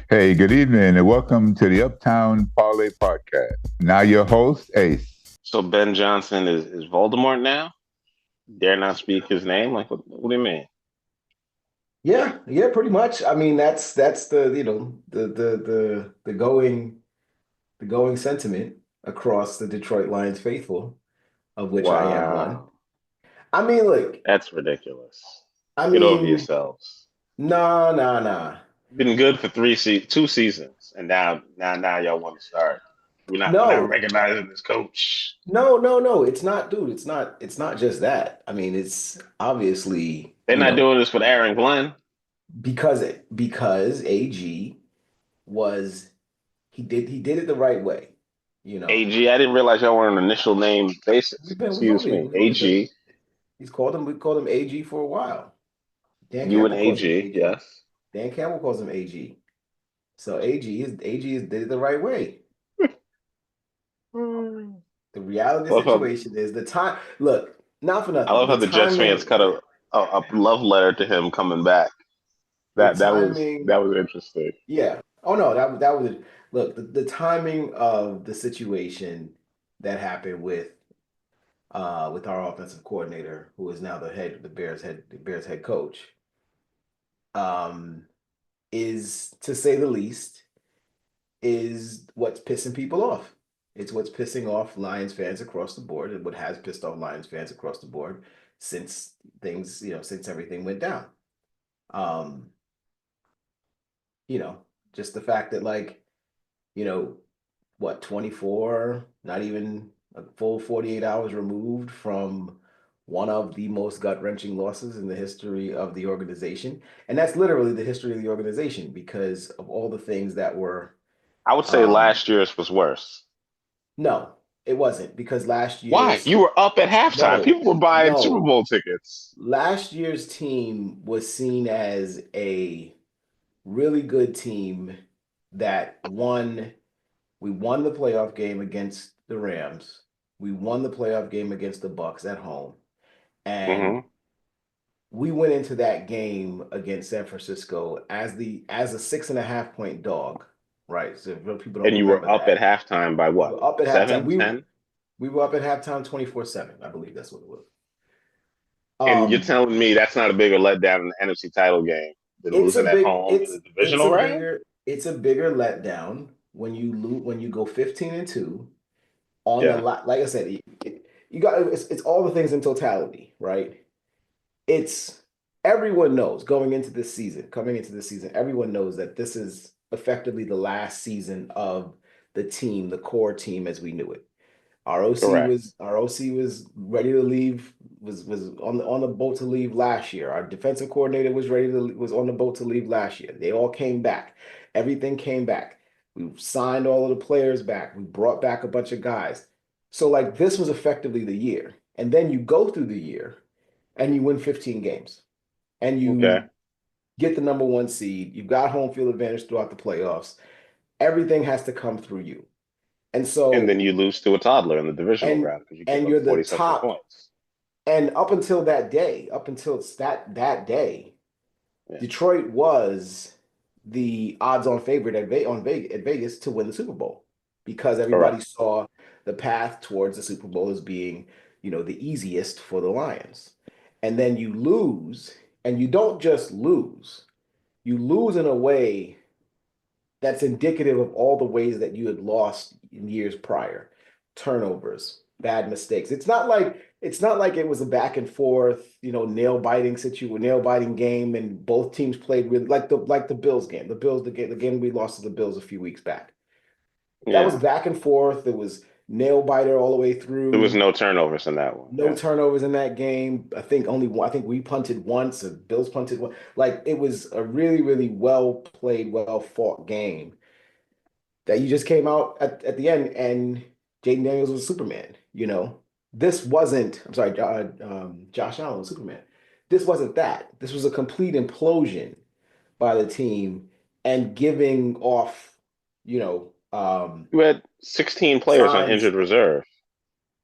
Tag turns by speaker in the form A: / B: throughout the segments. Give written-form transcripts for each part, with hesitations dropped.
A: Hey, good evening, and welcome to the Uptown Parlay Podcast. Now, your host, Ace.
B: So Ben Johnson is Voldemort now? Dare not speak his name? Like what do you mean?
C: Yeah, pretty much. I mean, that's the the going sentiment across the Detroit Lions faithful, of which I am one.
B: Wow.
C: I mean, look,
B: That's ridiculous.
C: I
B: Get over
C: mean,
B: yourselves.
C: nah.
B: Been good for 2 seasons, and now y'all want to start. We're not
C: No,
B: recognizing this coach.
C: no. It's not, dude. It's not just that. I mean, it's obviously,
B: They're not doing this with Aaron Glenn.
C: because AG was he did it the right way, you know.
B: AG. I didn't realize y'all were on an initial name basis.
C: We've
B: Excuse
C: only
B: me.
C: we've only been
B: AG.
C: we called him AG for a while. Dan
B: You and
C: Campbell calls him
B: AG.
C: AG.
B: Yes.
C: Dan Campbell calls him AG. So AG is did it the right way.
B: Hmm.
C: The reality of
B: I
C: the
B: love how
C: situation is the time. Look, not for
B: I
C: nothing.
B: love how
C: The
B: the Jets fans
C: timing,
B: cut a love letter to him coming back.
C: the
B: That
C: timing.
B: was interesting.
C: Yeah. Oh no, that was it. Look, the timing of the situation that happened with our offensive coordinator, who is now the Bears head coach, um, is to say the least, is what's pissing people off. It's what's pissing off Lions fans across the board, and what has pissed off Lions fans across the board since everything went down. Um, you know, just the fact that, like, you know, what, 24, not even a full 48 hours removed from one of the most gut-wrenching losses in the history of the organization. And that's literally the history of the organization because of all the things that were
B: I would say
C: um
B: last year's was worse.
C: no, it wasn't because
B: Why? You were up at halftime.
C: no,
B: People were buying Super
C: no.
B: Bowl tickets.
C: Last year's team was seen as a really good team that won. We won the playoff game against the Rams. We won the playoff game against the Bucks at home. And
B: Hmm.
C: we went into that game against San Francisco as a 6.5 point dog, right? So if people don't
B: And you were
C: remember
B: up at
C: that.
B: halftime by
C: We
B: what?
C: were up at halftime.
B: Seven,
C: We
B: 10?
C: we were up at halftime 24-7. I believe that's what it was.
B: And you're
C: Um,
B: telling me that's not a bigger letdown in the NFC title game than
C: it's a
B: losing at
C: big
B: home in
C: it's
B: the
C: it's
B: divisional
C: a
B: round?
C: bigger it's a bigger letdown when you go 15-2 on the
B: Yeah.
C: lot. Like I said, you got it's all the things in totality, right? It's everyone knows coming into this season, everyone knows that this is effectively the last season of the team, the core team as we knew it.
B: Correct.
C: Our OC was ready to leave, was on the boat to leave last year. Our defensive coordinator was on the boat to leave last year. They all came back. Everything came back. We signed all of the players back. We brought back a bunch of guys. So like this was effectively the year. And then you go through the year and you win 15 games and
B: Okay.
C: you get the number one seed. You've got home field advantage throughout the playoffs. Everything has to come through you. And
B: And then
C: so
B: you lose to a toddler in the divisional
C: and
B: round because you give
C: and
B: up
C: you're the
B: 40 something
C: top.
B: points.
C: And up until that day,
B: Yeah.
C: Detroit was the odds-on favorite at Vegas to win the Super Bowl because everybody
B: Correct.
C: saw the path towards the Super Bowl as being, the easiest for the Lions. And then you lose, and you don't just lose. You lose in a way that's indicative of all the ways that you had lost in years prior. Turnovers, bad mistakes. It's not like it was a back and forth, nail biting game, and both teams played really like the Bills game. The game we lost to the Bills a few weeks back. That was
B: Yeah.
C: back and forth. It was nail biter all the way
B: There was
C: through.
B: no turnovers in that one.
C: No
B: Yeah.
C: turnovers in that game. I think we punted once, and Bills punted one. Like it was a really, really well played, well fought game that you just came out at the end and Jaden Daniels was Superman. This wasn't, I'm sorry, Josh Allen was Superman. This wasn't that. This was a complete implosion by the team and giving off, you know, um,
B: You had 16 players on
C: signs.
B: injured reserve.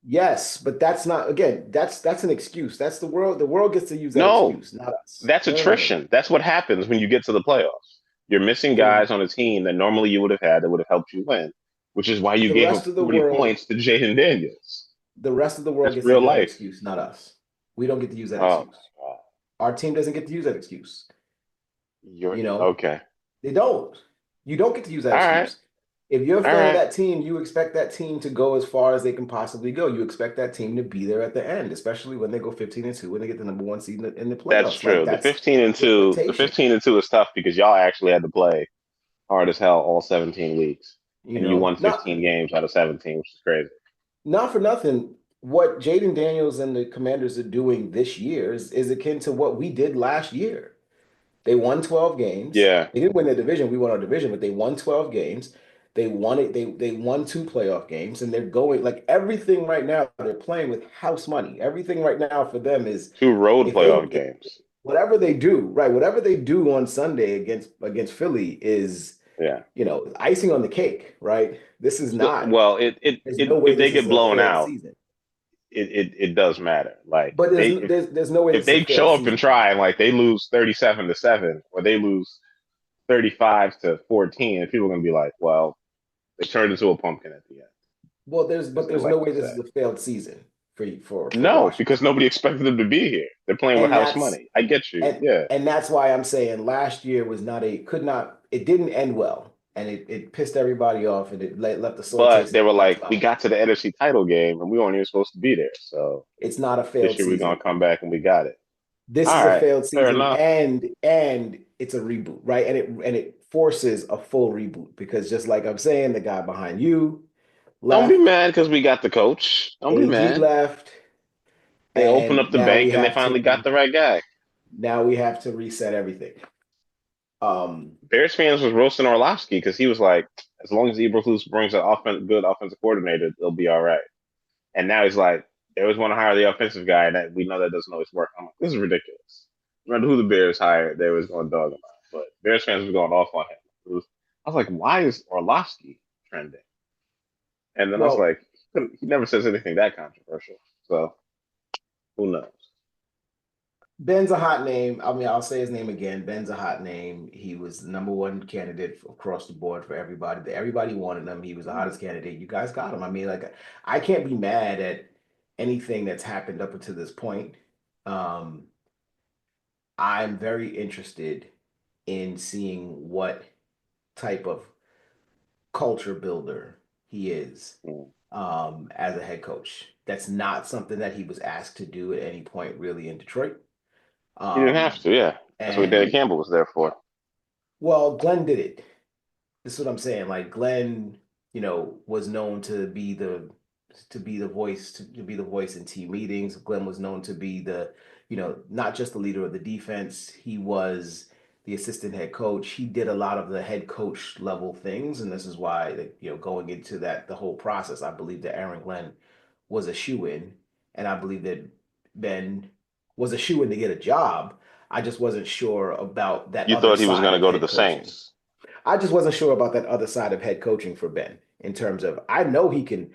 C: Yes, but that's not, again, that's an excuse. That's the world gets to use that
B: No,
C: excuse, not us.
B: that's
C: No.
B: attrition. That's what happens when you get to the playoffs. You're missing
C: The,
B: guys on a team that normally you would have had that would have helped you win, which is why you
C: the
B: gave up
C: rest of the
B: 40
C: world,
B: points to Jaden Daniels.
C: the rest of the world
B: That's
C: gets to
B: real
C: use that
B: life.
C: excuse, not us. We don't get to use that
B: Oh
C: excuse.
B: my God.
C: Our team doesn't get to use that excuse.
B: You're
C: You know,
B: okay.
C: they don't. You don't get to use that
B: All right.
C: excuse. If you're a
B: All
C: fan of
B: right.
C: that team, you expect that team to go as far as they can possibly go. You expect that team to be there at the end, especially when they go 15-2, when they get the number one seed in the
B: That's
C: playoffs. Like
B: true. The
C: that's
B: 15 and
C: the
B: 2, the
C: expectation.
B: 15 and 2 is tough because y'all actually had to play hard as hell all 17 weeks.
C: You
B: And you
C: know,
B: won 15 games out of 17, which is crazy.
C: not for nothing. What Jaden Daniels and the Commanders are doing this year is akin to what we did last year. They won 12 games.
B: Yeah.
C: They didn't win their division. We won our division, but they won 12 games. They won it. They won two playoff games, and they're going like everything right now. They're playing with house money. Everything right now for them is
B: Two road
C: if
B: playoff
C: they
B: games.
C: whatever they do, right? Whatever they do on Sunday against Philly is,
B: Yeah.
C: icing on the cake, right? This is
B: So,
C: not.
B: well,
C: There's no way
B: if they
C: this is
B: get
C: a
B: blown
C: failed
B: out,
C: season.
B: it does matter. Like
C: But
B: they
C: there's no way
B: if
C: this is a
B: they
C: failed
B: show up and
C: season.
B: try and like they lose 37-7 or they lose 35-14, and people are gonna be like, well, they turned into a pumpkin at the end,
C: Well,
B: as they
C: there's no
B: like
C: way
B: to
C: this
B: say.
C: is a failed season for
B: No,
C: Washington.
B: because nobody expected them to be here. They're playing with
C: And
B: house
C: that's
B: money. I get you.
C: and
B: Yeah.
C: and that's why I'm saying last year was not a could not it didn't end well, and it pissed everybody off, and it left the sore
B: But
C: taste
B: they
C: in
B: were
C: everybody's
B: like, we
C: mouth.
B: got to the NFC title game and we weren't even supposed to be there. So
C: It's not a
B: this
C: failed
B: year we're gonna
C: season.
B: come back and we got it.
C: This
B: All
C: is a
B: right,
C: failed
B: fair
C: season,
B: enough.
C: and it's a reboot, right? And it forces a full reboot because just like I'm saying, the guy behind you
B: Don't be
C: left,
B: mad because we got the coach. Don't be
C: AD
B: mad.
C: left,
B: They opened
C: and
B: up the bank and they finally got the right guy.
C: now we have to reset everything.
B: Bears fans was roasting Orlovsky because he was like, as long as Eberflus brings an good offensive coordinator, they'll be all right. And now he's like, they always want to hire the offensive guy, and that we know that doesn't always work. I'm like, this is ridiculous. No matter who the Bears hired, they was going to dog him out. But Bears fans were going off on him. I was like, why is Orlovsky trending? And then I was
C: well,
B: like, he never says anything that controversial. So who knows?
C: Ben's a hot name. I mean, I'll say his name again. Ben's a hot name. He was the number one candidate across the board for everybody. Everybody wanted him. He was the hottest candidate. You guys got him. I mean, like, I can't be mad at anything that's happened up until this point. Um, I'm very interested in seeing what type of culture builder he is
B: Mm.
C: as a head coach. That's not something that he was asked to do at any point really in Detroit.
B: He didn't have
C: Um,
B: to, yeah. That's what Danny
C: and
B: Campbell was there for.
C: well, Glenn did it. This is what I'm saying. Like Glenn, was known to be the voice to be the voice in team meetings. Glenn was known to be not just the leader of the defense. He was the assistant head coach. He did a lot of the head coach level things, and this is why going into the whole process, I believe that Aaron Glenn was a shoe-in, and I believe that Ben was a shoe-in to get a job. I just wasn't sure about that
B: You
C: other
B: thought he was going
C: side
B: to
C: of
B: go to
C: head
B: the
C: coaching.
B: Saints.
C: I just wasn't sure about that other side of head coaching for Ben in terms of I know he can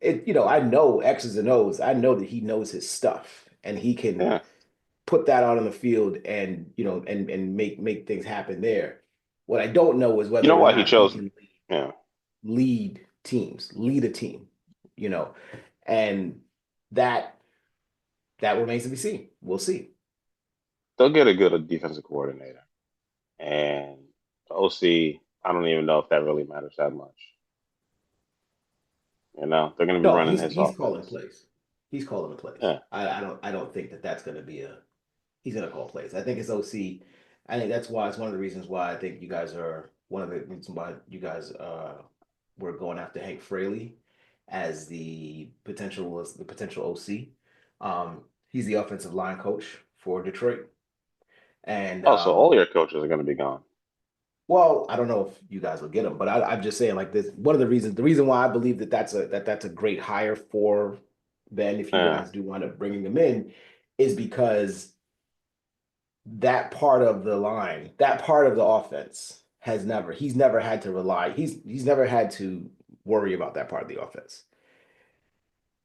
C: I know X's and O's. I know that he knows his stuff and he can
B: Yeah.
C: put that out on the field and and make things happen there. What I don't know is
B: You
C: whether
B: know
C: or
B: why he
C: not he
B: chose?
C: can
B: Yeah.
C: lead a team, and that that remains to be seen. We'll see.
B: They'll get a good defensive coordinator. And OC, I don't even know if that really matters that much. They're going to be
C: No,
B: running
C: he's
B: his
C: he's calling
B: offense.
C: plays. He's calling the plays.
B: Yeah.
C: I don't think that that's going to be a he's going to call plays. I think it's OC. I think that's why it's one of the reasons why I think you guys are one of the reasons why you guys were going after Hank Fraley as the potential OC. He's the offensive line coach for Detroit, and
B: Oh, so all your coaches are going to be gone.
C: well, I don't know if you guys will get him, but I'm just saying like this. One of the reason why I believe that that's a great hire for Ben if you
B: Yeah.
C: guys do wind up bringing him in, is because that part of the line, that part of the offense he's never had to rely, he's never had to worry about that part of the offense.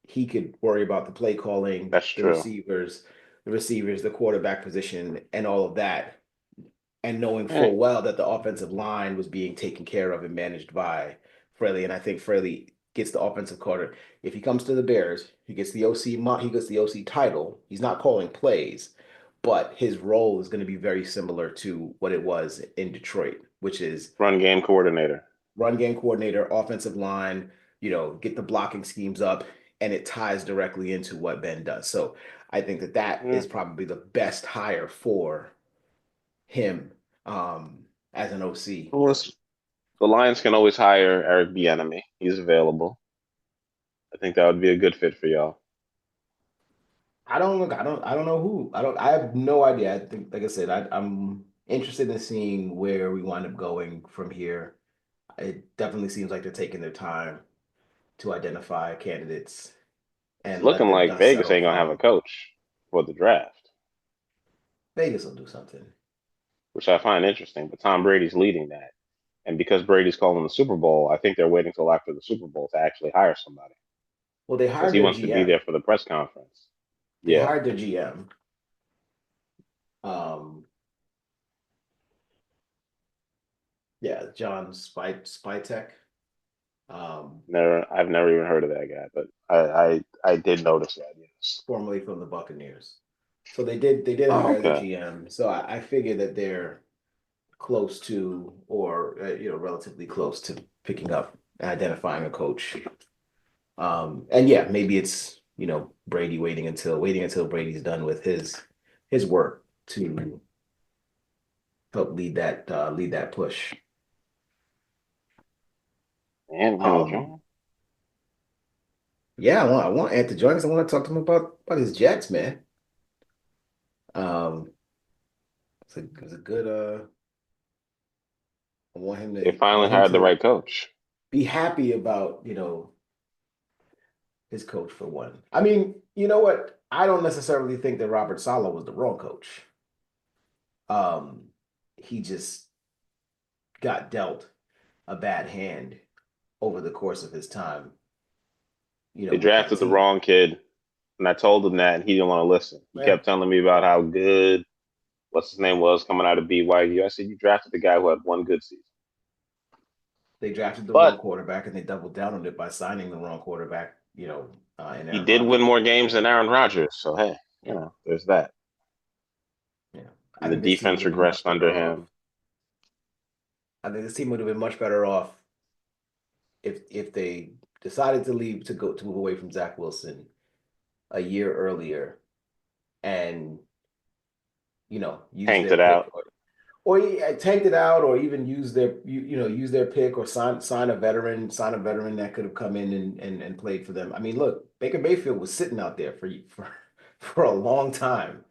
C: He could worry about the play calling,
B: That's true.
C: the quarterback position, and all of that. and knowing full well that the offensive line was being taken care of and managed by Fraley. And I think Fraley gets the offensive coordinator. If he comes to the Bears, he gets the OC title. He's not calling plays, but his role is going to be very similar to what it was in Detroit, which is
B: run game coordinator,
C: offensive line, get the blocking schemes up, and it ties directly into what Ben does. So I think that is probably the best hire for him as an OC.
B: Well, the Lions can always hire Eric Bieniemy. He's available. I think that would be a good fit for y'all.
C: I don't know who. I have no idea. I think, like I said, I'm interested in seeing where we wind up going from here. It definitely seems like they're taking their time to identify candidates
B: It's
C: and let
B: looking
C: the
B: like
C: dust
B: Vegas
C: settle
B: ain't gonna have a
C: from.
B: coach for the draft,
C: Vegas will do something.
B: which I find interesting. But Tom Brady's leading that. And because Brady's calling the Super Bowl, I think they're waiting till after the Super Bowl to actually hire somebody
C: Well, they
B: because
C: hired
B: he
C: their
B: wants to be
C: GM.
B: there for the press conference.
C: They
B: Yeah,
C: hired their GM. Um, yeah, John Spytek.
B: I've never even heard of that guy, but I did notice that. Yes.
C: Formerly from the Buccaneers. So they did
B: Oh,
C: hire the
B: okay.
C: GM. So I figure that they're close to, or relatively close to picking up and identifying a coach. And yeah, maybe it's Brady waiting until Brady's done with his work to help lead that push.
B: And Daniel
C: Um,
B: Jones.
C: yeah, I want Ant to join us. I want to talk to him about his Jets, man. Um, it's a good I want him
B: They
C: to I
B: finally
C: want him
B: hired the
C: to
B: right coach.
C: be happy about, his coach for one. I mean, you know what? I don't necessarily think that Robert Saleh was the wrong coach. Um, he just got dealt a bad hand over the course of his time,
B: They
C: with that
B: drafted the
C: team.
B: wrong kid, and I told him that, and he didn't want to listen. He
C: Yeah,
B: kept telling me about how good what's his name was coming out of BYU. I said, you drafted the guy who had one good season.
C: they drafted the wrong
B: But
C: quarterback and they doubled down on it by signing the wrong quarterback, in
B: he
C: Aaron
B: did win
C: Rodgers.
B: more games than Aaron Rodgers. So, hey, there's that.
C: Yeah. I
B: And the
C: think this team would
B: defense
C: have been much
B: regressed under
C: better off.
B: him.
C: I think this team would have been much better off if they decided to leave to move away from Zach Wilson a year earlier and use
B: Tanked
C: their
B: it
C: pick,
B: out.
C: or tanked it out, or even use their pick, or sign a veteran that could have come in and played for them. I mean, look, Baker Mayfield was sitting out there for a long time.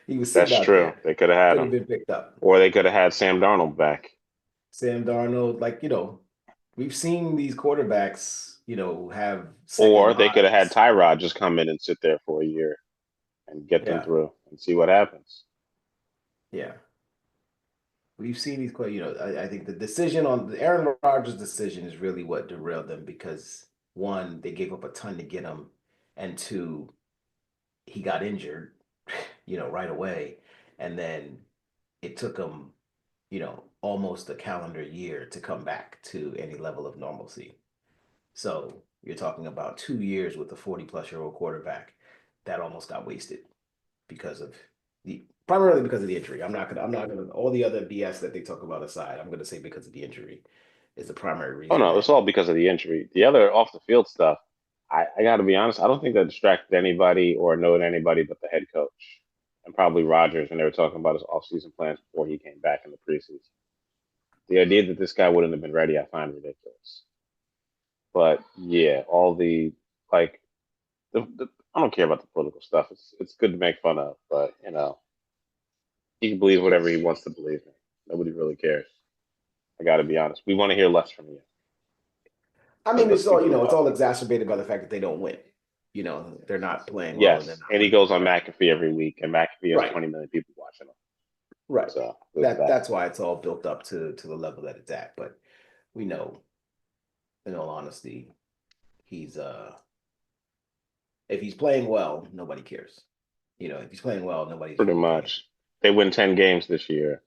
C: He was sitting
B: That's
C: out
B: true.
C: there,
B: They could have had
C: could have
B: him.
C: been picked up.
B: Or they could have had Sam Darnold back.
C: Sam Darnold, like, we've seen these quarterbacks, have second
B: Or they could have had
C: lives.
B: Tyrod just come in and sit there for a year and get them
C: Yeah,
B: through and see what happens.
C: yeah. We've seen these, I think the Aaron Rodgers decision is really what derailed them because one, they gave up a ton to get him, and two, he got injured, right away, and then it took him, almost a calendar year to come back to any level of normalcy. So you're talking about 2 years with a 40-plus-year-old quarterback that almost got wasted because of primarily because of the injury. I'm not gonna all the other BS that they talk about aside, I'm gonna say because of the injury is the primary
B: Oh
C: reason
B: no, it's
C: that.
B: all because of the injury. The other off the field stuff, I got to be honest, I don't think that distracted anybody or annoyed anybody but the head coach and probably Rodgers when they were talking about his offseason plans before he came back in the preseason. The idea that this guy wouldn't have been ready, I find ridiculous. But yeah, all the like, I don't care about the political stuff. It's good to make fun of, but he can believe whatever he wants to believe in. Nobody really cares. I got to be honest. We want to hear less from you.
C: I mean,
B: Let's keep it a
C: it's
B: buck.
C: all exacerbated by the fact that they don't win. They're not playing well and they're
B: Yes,
C: not
B: and he
C: winning.
B: goes on McAfee every week, and McAfee has
C: Right,
B: 20 million people watching him.
C: right.
B: So there's that.
C: That's why it's all built up to the level that it's at. But we know, in all honesty, he's if he's playing well, nobody cares. If he's playing well, nobody's
B: Pretty
C: really paying.
B: much. They win 10 games this year.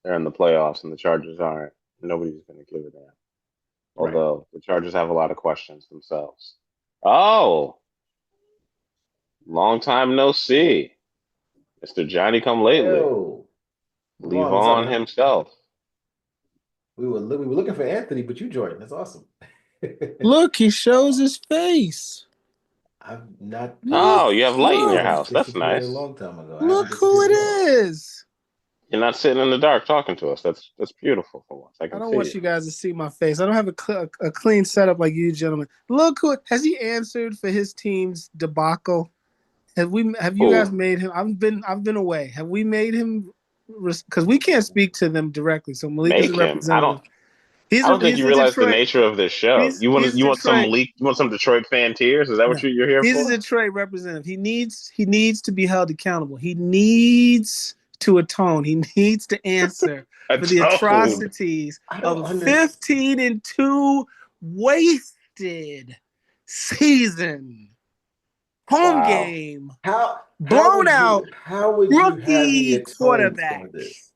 B: they're in the playoffs and the Chargers aren't. Nobody's going to give a damn.
C: Right.
B: Although the Chargers have a lot of questions themselves. Oh, long time no see, Mr. Johnny Come Lately,
C: Yo, Levon, what's up,
B: Levon
C: man?
B: himself.
C: We were looking for Anthony, but you joined. That's awesome.
D: Look, he shows his face.
C: I've not.
B: Oh, you have light in your
D: Look,
B: house. That's
C: Disappeared a
B: nice.
C: long time ago. I haven't
D: look who
C: disappeared
D: it
C: at all.
D: is.
B: You're not sitting in the dark talking to us. That's beautiful for once. I
D: I
B: can
D: don't
B: see
D: want you guys to see my face. I don't have a clean setup like you gentlemen. Look who has he answered for his team's debacle? Have you guys
B: Who?
D: made him? I've been away. Have we made him? Because we can't speak to them directly. So Malik is a
B: Make him.
D: representative.
B: I don't think
D: He's
B: you
D: a
B: realize the
D: Detroit.
B: nature of this show.
D: He's
B: You want some
D: Detroit.
B: Malik? You want some Detroit fan tears? Is that what
D: No,
B: you're here
D: he's
B: for?
D: a Detroit representative. He needs to be held accountable. He needs to atone. He needs to answer for the atrocities of a 15-2 wasted season. Home game. Blown out.
C: How would you have me
D: Rookie
C: atone
D: quarterback.
C: for this?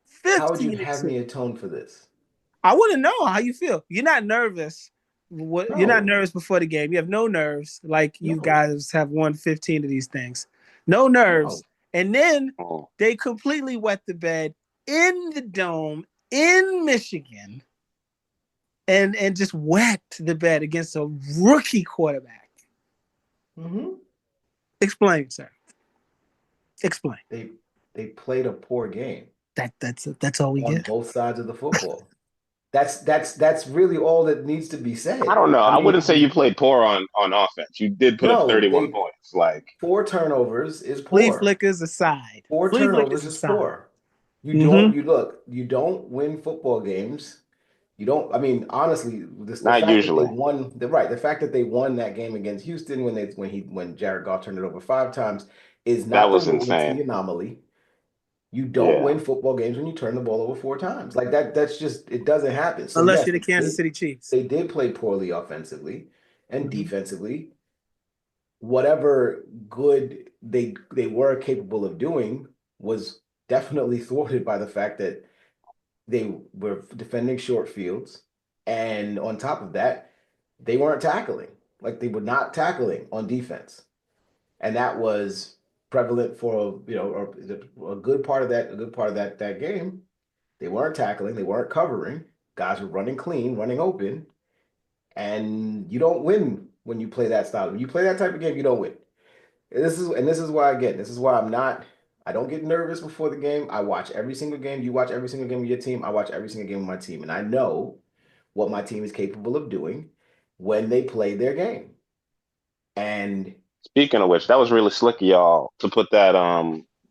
D: 15
C: How would you have me atone for this?
D: I want to know how you feel. You're not nervous.
C: No.
D: You're not nervous before the game. You have no nerves like you guys have won 15 of these things. No nerves.
C: No.
D: And then they completely wet the bed in the dome in Michigan and just wet the bed against a rookie quarterback.
C: Mm-hmm.
D: Explain, sir. Explain.
C: They played a poor game.
D: That's all we
C: on
D: get.
C: Both sides of the football. That's really all that needs to be said.
B: I don't know. I wouldn't say you played poor on offense. You did put up 31 points. Like
C: 4 turnovers is poor.
D: Flea flickers aside.
C: 4 turnovers is poor. You don't win football games. You don't. I mean, honestly, the fact
B: usually.
C: that they won. The fact that they won that game against Houston when Jared Goff turned it over 5 times is not
B: that was insane.
C: The anomaly. You don't win football games when you turn the ball over 4 times. Like that. That's just it doesn't happen. So
D: unless you're the Kansas City Chiefs.
C: They did play poorly offensively and defensively. Whatever good they were capable of doing was definitely thwarted by the fact that they were defending short fields, and on top of that, they weren't tackling. Like they were not tackling on defense, and that was prevalent for a good part of that game. They weren't tackling, they weren't covering. Guys were running clean, running open, and you don't win when you play that style. When you play that type of game, you don't win. This is why I don't get nervous before the game. I watch every single game. You watch every single game of your team. I watch every single game of my team, and I know what my team is capable of doing when they play their game. And
B: speaking of which, that was really slick of y'all to put that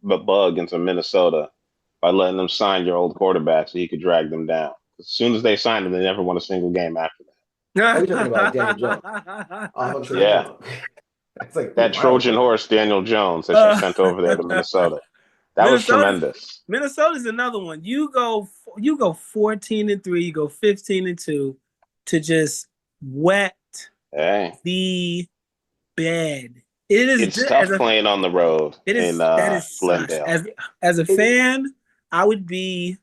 B: bug into Minnesota by letting them sign your old quarterback so he could drag them down. As soon as they signed him, they never won a single game after that.
C: Are you talking about Daniel Jones?
B: Yeah.
C: It's like
B: that Trojan horse, Daniel Jones, that you sent over there to Minnesota. That was tremendous.
D: Minnesota's another one. You go 14-3, you go 15-2 to just wet the bed.
B: It's tough playing on the road.
D: That is
B: Glendale.
D: As a fan, I would be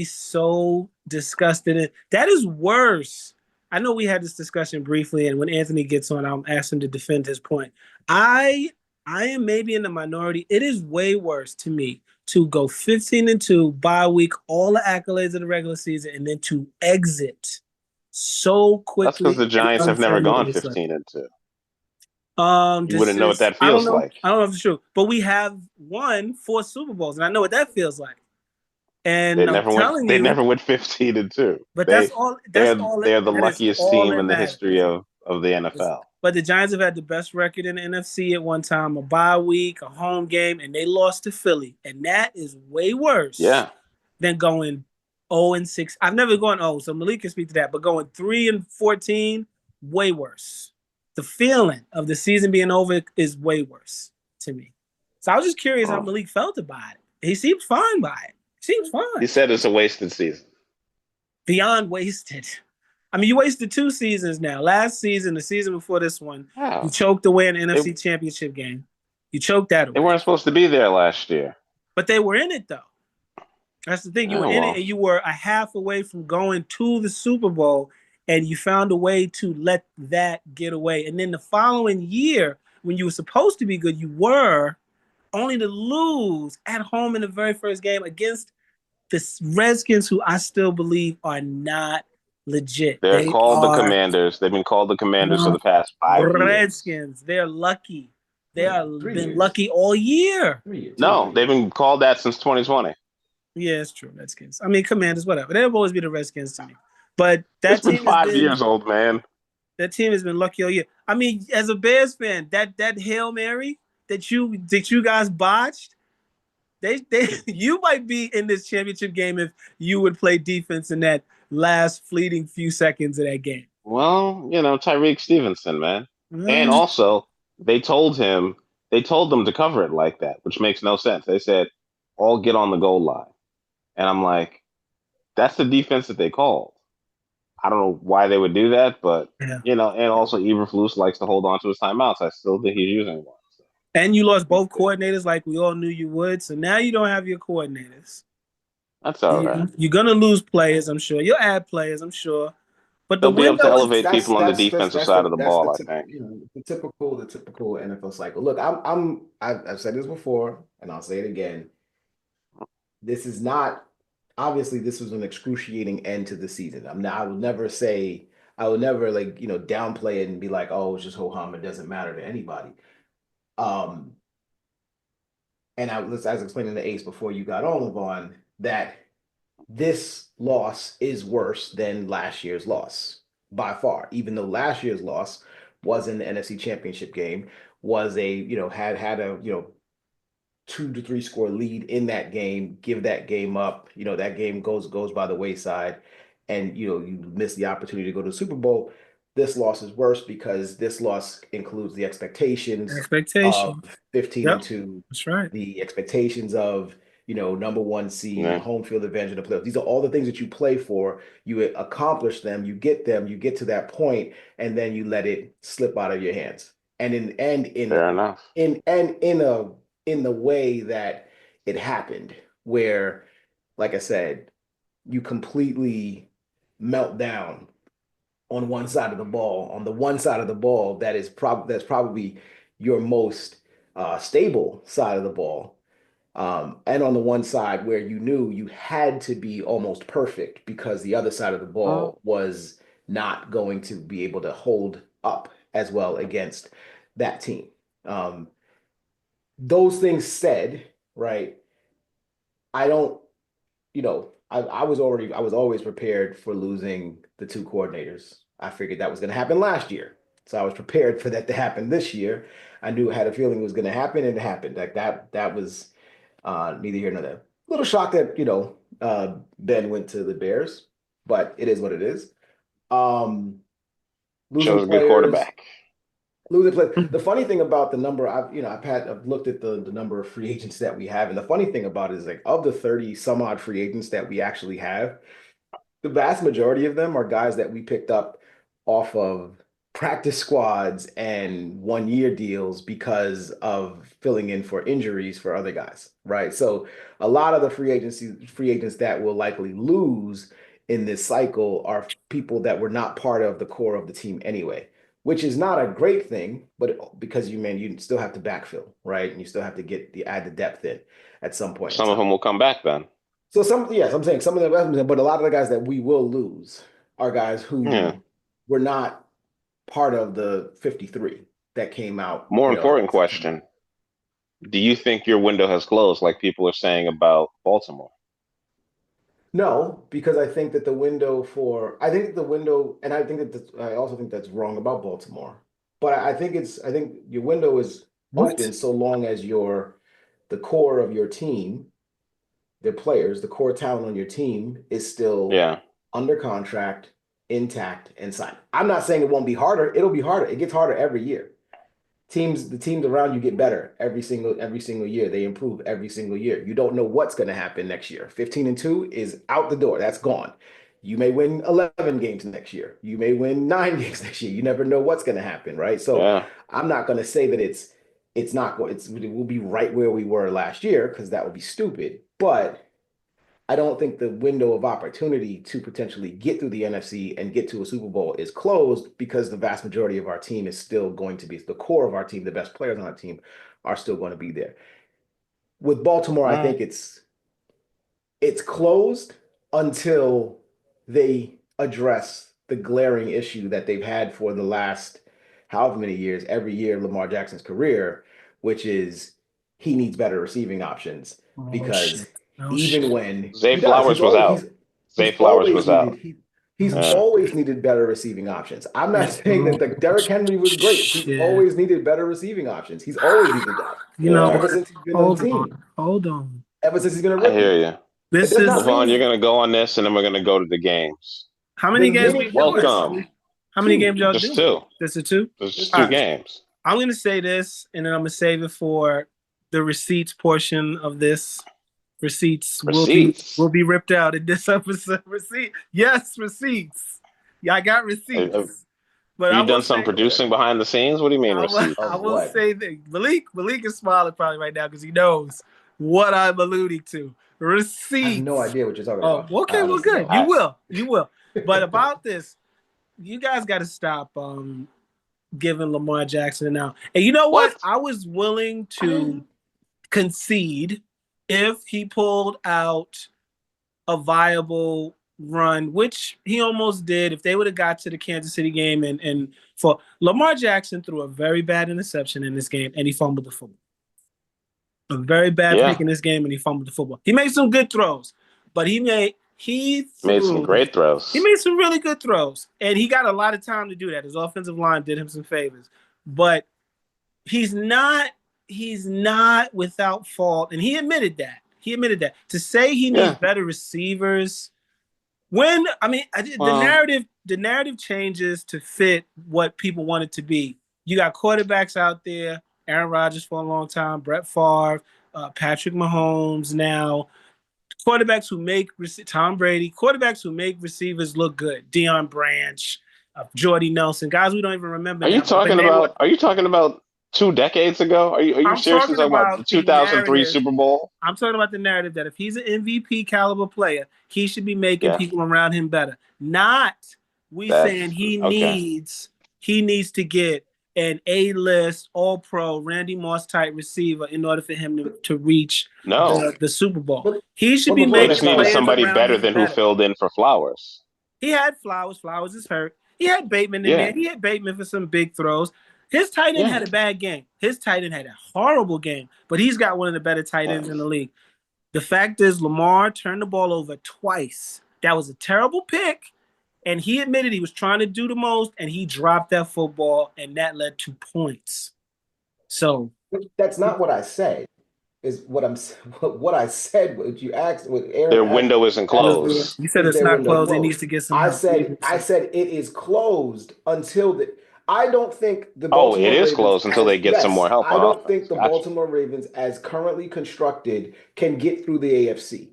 D: so disgusted. That is worse. I know we had this discussion briefly, and when Anthony gets on, I'll ask him to defend his point. I am maybe in the minority. It is way worse to me to go 15-2, bye week, all the accolades of the regular season, and then to exit so quickly.
B: That's because the Giants have never gone 15-2. You wouldn't know what that feels like.
D: I don't know if it's true, but we have won 4 Super Bowls, and I know what that feels like. And
B: they never went 15-2.
D: But
B: they're the luckiest team in the history of the NFL.
D: But the Giants have had the best record in the NFC at one time, a bye week, a home game, and they lost to Philly. And that is way worse than going 0-6. I've never gone 0, so Malik can speak to that. But going 3-14, way worse. The feeling of the season being over is way worse to me. So I was just curious how Malik felt about it. He seemed fine by it. Seems fine.
B: He said it's a wasted season.
D: Beyond wasted. I mean, you wasted 2 seasons now. Last season, the season before this one, you choked away in the NFC Championship game. You choked that away.
B: They weren't supposed to be there last year.
D: But they were in it, though. That's the thing. You were in it, and you were a half away from going to the Super Bowl, and you found a way to let that get away. And then the following year, when you were supposed to be good, you were only to lose at home in the very first game against the Redskins, who I still believe are not legit.
B: They're called the Commanders. They've been called the Commanders for the past 5 years.
D: Redskins. They're lucky. They are been lucky all year.
B: No, they've been called that since 2020.
D: Yeah, it's true. Redskins. I mean, Commanders, whatever. They'll always be the Redskins to me. But that
B: team been 5 years old, man.
D: That team has been lucky all year. I mean, as a Bears fan, that Hail Mary that you guys botched, you might be in this championship game if you would play defense in that last fleeting few seconds of that game.
B: Well, Tyreek Stevenson, man. And also, they told them to cover it like that, which makes no sense. They said, all get on the goal line. And I'm like, that's the defense that they called. I don't know why they would do that, but, and also Eberflus likes to hold on to his timeouts. I still think he's using one. So.
D: And you lost both coordinators like we all knew you would. So now you don't have your coordinators.
B: That's all right.
D: You're going to lose players, I'm sure. You'll add players, I'm sure. But
B: they'll be able to elevate people on the defensive side of the ball, I think.
C: The typical NFL cycle. Look, I've said this before, and I'll say it again. This is not, obviously, this was an excruciating end to the season. I would never downplay it and be like, oh, it's just ho-hum. It doesn't matter to anybody. And as explaining to Ace before you got on, Levon, that this loss is worse than last year's loss by far, even though last year's loss was in the NFC Championship game, was had a 2 to 3 score lead in that game, give that game up, that game goes by the wayside, and you miss the opportunity to go to the Super Bowl. This loss is worse because this loss includes the expectations of 15-2.
D: That's right.
C: The expectations of number 1 seed, home field advantage in the playoffs. These are all the things that you play for. You accomplish them, you get to that point, and then you let it slip out of your hands. In the way that it happened, where, like I said, you completely melt down on one side of the ball, that's probably your most stable side of the ball. And on the one side where you knew you had to be almost perfect because the other side of the ball was not going to be able to hold up as well against that team. Those things said, right, I don't, I was always prepared for losing the 2 coordinators. I figured that was going to happen last year. So I was prepared for that to happen this year. I had a feeling it was going to happen, and it happened. Like that was neither here nor there. A little shocked that, Ben went to the Bears, but it is what it is.
B: Losing a good quarterback.
C: Losing players. The funny thing about the number, I've looked at the number of free agents that we have, and the funny thing about it is, like, of the 30 some odd free agents that we actually have, the vast majority of them are guys that we picked up off of practice squads and 1-year deals because of filling in for injuries for other guys, right? So a lot of the free agents that will likely lose in this cycle are people that were not part of the core of the team anyway, which is not a great thing, but because you still have to backfill, right? And you still have to add the depth in at some point.
B: Some of them will come back then.
C: So I'm saying some of them, but a lot of the guys that we will lose are guys who were not part of the 53 that came out.
B: More important question. Do you think your window has closed like people are saying about Baltimore?
C: No, because I think that the window, and I also think that's wrong about Baltimore. But I think your window is open so long as the core of your team, the players, the core talent on your team is still under contract, intact, and signed. I'm not saying it won't be harder. It'll be harder. It gets harder every year. The teams around you get better every single year. They improve every single year. You don't know what's going to happen next year. 15-2 is out the door. That's gone. You may win 11 games next year. You may win 9 games next year. You never know what's going to happen, right? So I'm not going to say that it will be right where we were last year, because that would be stupid. But I don't think the window of opportunity to potentially get through the NFC and get to a Super Bowl is closed because the vast majority of our team is still going to be the core of our team. The best players on our team are still going to be there. With Baltimore, I think it's closed until they address the glaring issue that they've had for the last however many years, every year of Lamar Jackson's career, which is he needs better receiving options because when
B: Zay Flowers was out. Zay Flowers was out.
C: He's always needed better receiving options. I'm not saying that Derrick Henry was great. He's always needed better receiving options. He's always needed that. Ever since he's been on the team.
D: Hold on.
C: Ever since he's been a rookie.
B: I hear you. Levon, you're going to go on this, and then we're going to go to the games.
D: How many games?
B: Welcome.
D: How many games y'all do?
B: Just two.
D: Just a two?
B: Just two games.
D: I'm going to say this, and then I'm going to save it for the receipts portion of this. Receipts. Will be ripped out in this episode. Yes, receipts. Yeah, I got receipts.
B: But you done some producing behind the scenes? What do you mean receipts?
D: I will say that Malik is smiling probably right now because he knows what I'm alluding to. Receipts. I have
C: no idea what you're talking about.
D: Okay, well, good. You will. But about this, you guys got to stop giving Lamar Jackson now. And you know what? I was willing to concede if he pulled out a viable run, which he almost did, if they would have got to the Kansas City game. And for Lamar Jackson threw a very bad interception in this game, and he fumbled the football. A very bad pick in this game, and he fumbled the football. He made some good throws, but he made some
B: great throws.
D: He made some really good throws, and he got a lot of time to do that. His offensive line did him some favors, but he's not without fault, and he admitted that. To say he needs better receivers, the narrative changes to fit what people want it to be. You got quarterbacks out there. Aaron Rodgers for a long time, Brett Favre, Patrick Mahomes now. Quarterbacks who make Tom Brady, quarterbacks who make receivers look good. Deion Branch, Jordy Nelson, guys we don't even remember.
B: Are you talking about 2 decades ago? Are you seriously talking about the 2003 Super Bowl?
D: I'm talking about the narrative that if he's an MVP caliber player, he should be making people around him better. Not saying he needs to get an A-list, all-pro, Randy Moss type receiver in order for him to reach the Super Bowl. He should be making
B: somebody better than who filled in for Flowers.
D: He had Flowers. Flowers is hurt. He had Bateman in there. He had Bateman for some big throws. His tight end had a bad game. His tight end had a horrible game, but he's got one of the better tight ends in the league. The fact is, Lamar turned the ball over twice. That was a terrible pick. And he admitted he was trying to do the most, and he dropped that football, and that led to points. So
C: that's not what I said. Is what I said. What you asked, what Aaron
B: their window isn't closed.
D: You said it's not closed. It needs to get some.
C: I said it is closed until the. I don't think the.
B: Baltimore Ravens closed until they get some more help.
C: I don't think the Baltimore Ravens, as currently constructed, can get through the AFC.